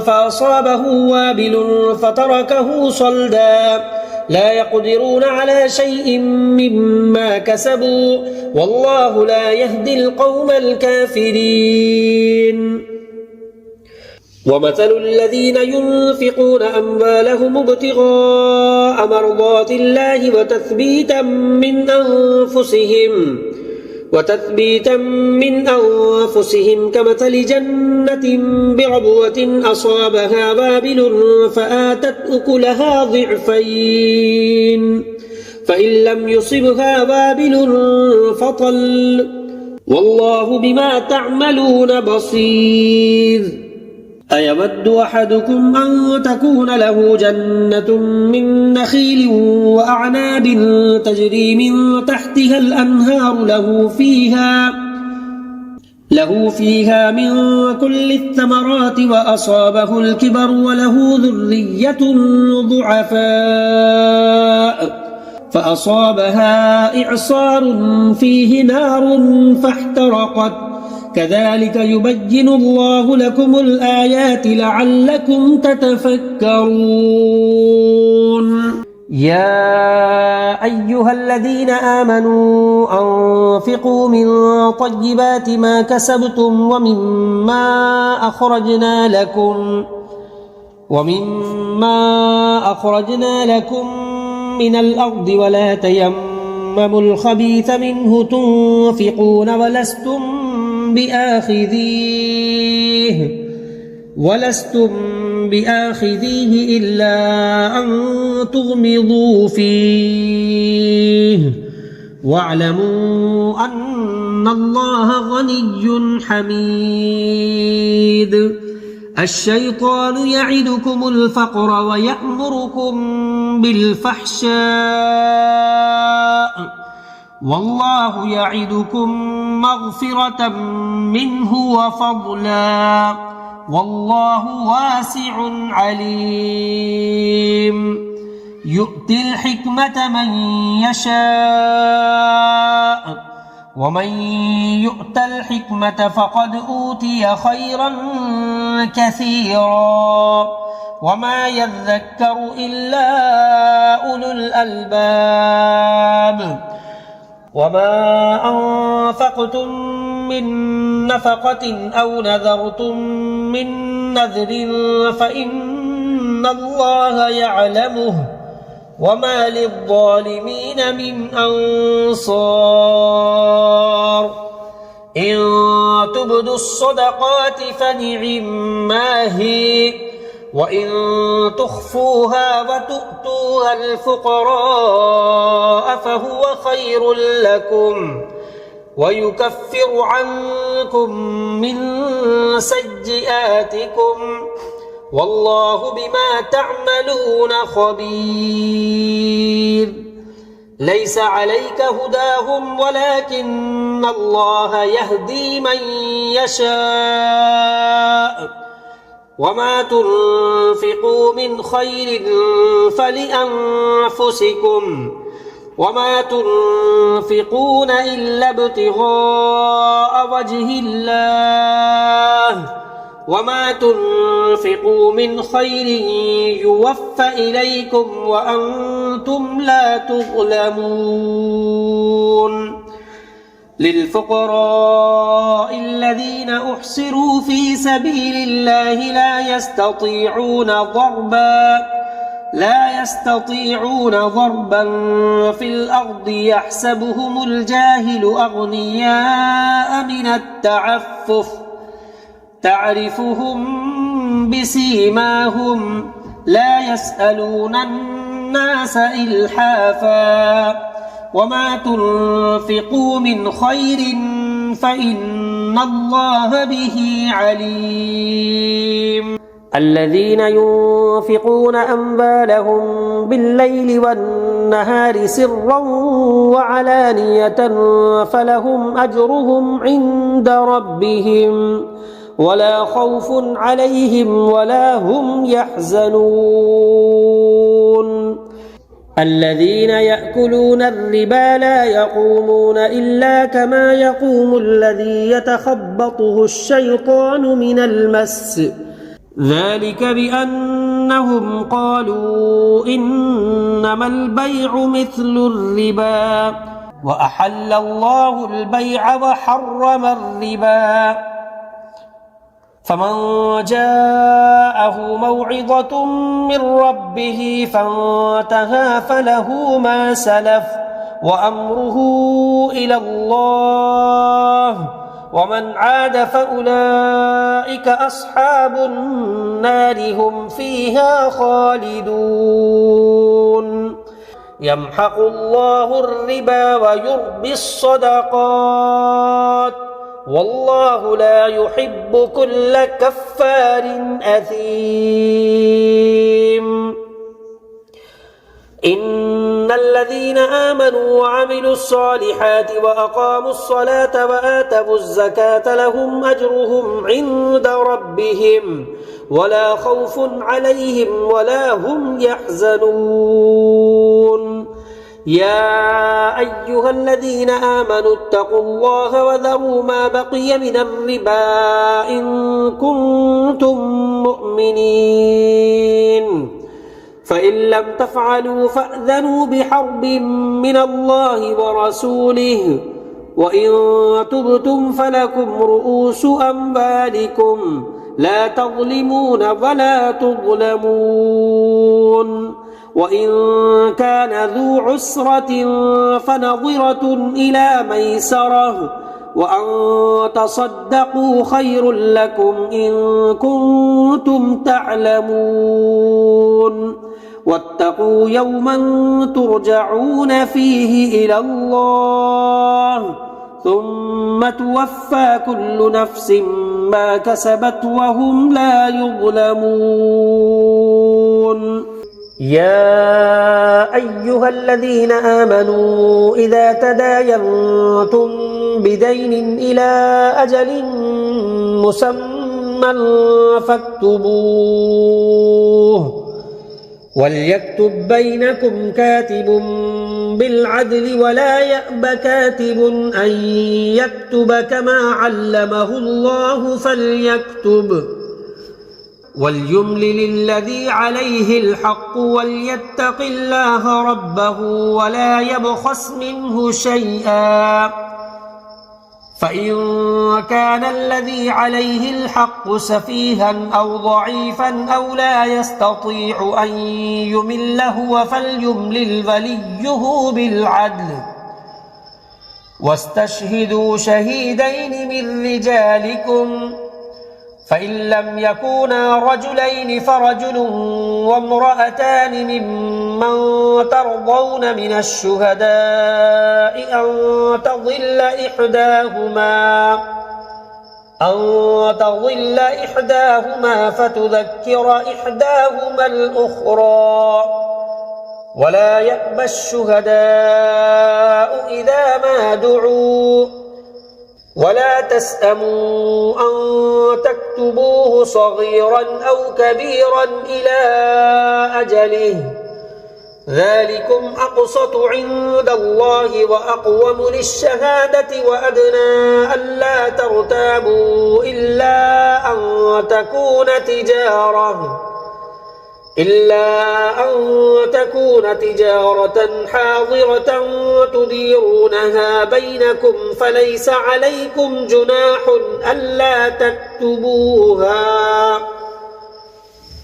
فأصابه وابل فتركه صلدا لا يقدرون على شيء مما كسبوا والله لا يهدي القوم الكافرين ومثل الذين ينفقون أموالهم ابتغاء مرضات الله وتثبيتا من أنفسهم كمثل جنة بربوة أصابها وابل فآتت أكلها ضعفين فإن لم يصبها وابل فطل والله بما تعملون بصير أيود أحدكم أن تكون له جنة من نخيل وأعناب تجري من تحتها الأنهار له فيها من كل الثمرات وأصابه الكبر وله ذرية ضعفاء فأصابها إعصار فيه نار فاحترقت كذلك يبين الله لكم الآيات لعلكم تتفكرون يا أيها الذين آمنوا أنفقوا من طيبات ما كسبتم ومما أخرجنا لكم من الأرض ولا تيمموا الخبيث منه تنفقون ولستم بآخذيه إلا أن تغمضوا فيه واعلموا أن الله غني حميد الشيطان يعدكم الفقر ويأمركم بالفحشاء والله يعدكم مغفرة منه وفضلا والله واسع عليم يؤتي الحكمة من يشاء ومن يؤت الحكمة فقد أوتي خيرا كثيرا وما يذكر إلا أولو الألباب وما أنفقتم من نفقة أو نذرتم من نذر فإن الله يعلمه وما للظالمين من أنصار إن تبدوا الصدقات فنعما هي وإن تخفوها وتؤتوها الفقراء فهو خير لكم ويكفر عنكم من سيئاتكم والله بما تعملون خبير ليس عليك هداهم ولكن الله يهدي من يشاء وما تنفقوا من خير فلأنفسكم وما تنفقون إلا ابتغاء وجه الله وما تنفقوا من خير يوفى إليكم وأنتم لا تظلمون للفقراء الذين أحصروا في سبيل الله لا يستطيعون ضربا في الأرض يحسبهم الجاهل أغنياء من التعفف تعرفهم بسيماهم لا يسألون الناس إلحافا وما تنفقوا من خير فإن الله به عليم الذين ينفقون أموالهم بالليل والنهار سرا وعلانية فلهم أجرهم عند ربهم ولا خوف عليهم ولا هم يحزنون الذين يأكلون الربا لا يقومون إلا كما يقوم الذي يتخبطه الشيطان من المس ذلك بأنهم قالوا إنما البيع مثل الربا وأحل الله البيع وحرم الربا فمن جاءه موعظة من ربه فانتهى فله ما سلف وأمره إلى الله ومن عاد فأولئك أصحاب النار هم فيها خالدون يمحق الله الربا ويربي الصدقات والله لا يحب كل كفار أثيم إن الذين آمنوا وعملوا الصالحات وأقاموا الصلاة وآتوا الزكاة لهم أجرهم عند ربهم ولا خوف عليهم ولا هم يحزنون يا أيها الذين آمنوا اتقوا الله وذروا ما بقي من الربا إن كنتم مؤمنين فإن لم تفعلوا فأذنوا بحرب من الله ورسوله وإن تبتم فلكم رؤوس أموالكم لا تظلمون ولا تظلمون وإن كان ذو عسرة فنظرة إلى ميسرة وأن تصدقوا خير لكم إن كنتم تعلمون واتقوا يوما ترجعون فيه إلى الله ثم توفى كل نفس ما كسبت وهم لا يظلمون يا أيها الذين آمنوا إذا تداينتم بدين إلى أجل مسمى فاكتبوه وليكتب بينكم كاتب بالعدل ولا يأب كاتب أن يكتب كما علمه الله فليكتب وليملل الذي عليه الحق وليتق الله ربه ولا يبخس منه شيئا فإن كان الذي عليه الحق سفيها أو ضعيفا أو لا يستطيع أن يمل هو فليملل وليه بالعدل واستشهدوا شهيدين من رجالكم فإن لم يكونا رجلين فرجل وامرأتان ممن ترضون من الشهداء أن تضل إحداهما فتذكر إحداهما الأخرى ولا يأبى الشهداء إذا ما دعوا ولا تسأموا أن تكتبوه صغيرا أو كبيرا إلى أجله ذلكم أقسط عند الله وأقوم للشهادة وأدنى ألا ترتابوا إلا أن تكون تجارة حاضرة تديرونها بينكم فليس عليكم جناح ألا تكتبوها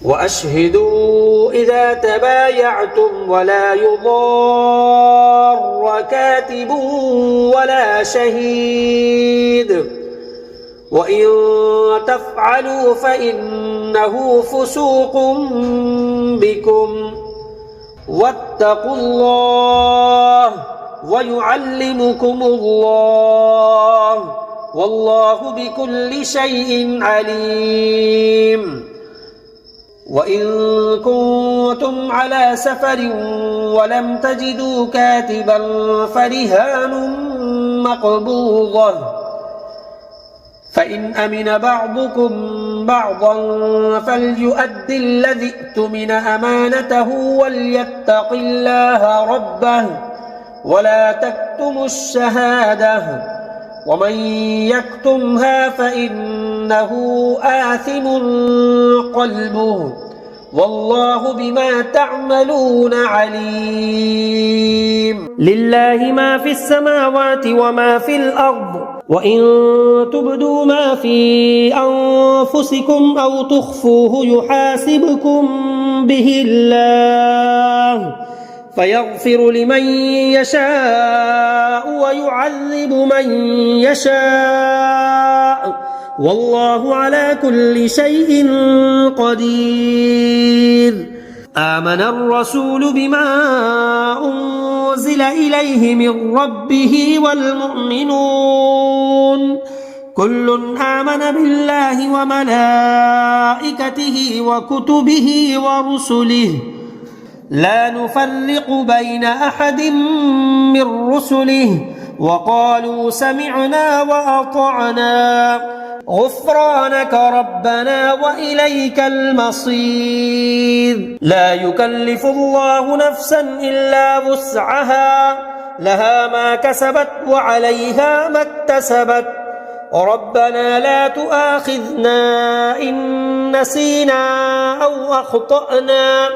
وأشهدوا إذا تبايعتم ولا يضار كاتب ولا شهيد وإن تفعلوا فإنه فسوق بكم واتقوا الله ويعلمكم الله والله بكل شيء عليم وإن كنتم على سفر ولم تجدوا كاتبا فرهان مقبوضة فإن أمن بعضكم بعضا فليؤد الذي اؤتمن أمانته وليتق الله ربه ولا تكتموا الشهادة ومن يكتمها فإنه آثم قلبه والله بما تعملون عليم لله ما في السماوات وما في الأرض وإن تبدوا ما في أنفسكم أو تخفوه يحاسبكم به الله فيغفر لمن يشاء ويعذب من يشاء والله على كل شيء قدير آمن الرسول بما أنزل إليه من ربه والمؤمنون كل آمن بالله وملائكته وكتبه ورسله لا نفرق بين أحد من رسله وقالوا سمعنا وأطعنا غفرانك ربنا وإليك المصير لا يكلف الله نفسا إلا وسعها لها ما كسبت وعليها ما اكتسبت ربنا لا تؤاخذنا إن نسينا أو أخطأنا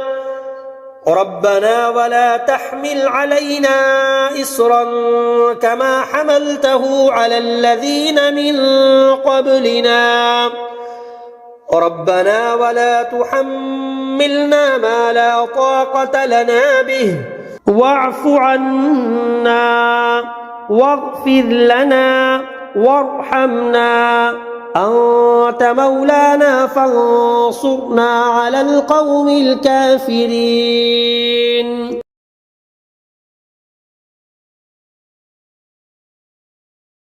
ربنا ولا تحمل علينا إصرا كما حملته على الذين من قبلنا ربنا ولا تحملنا ما لا طاقة لنا به واعف عنا واغفر لنا وارحمنا أنت مولانا فانصرنا على القوم الكافرين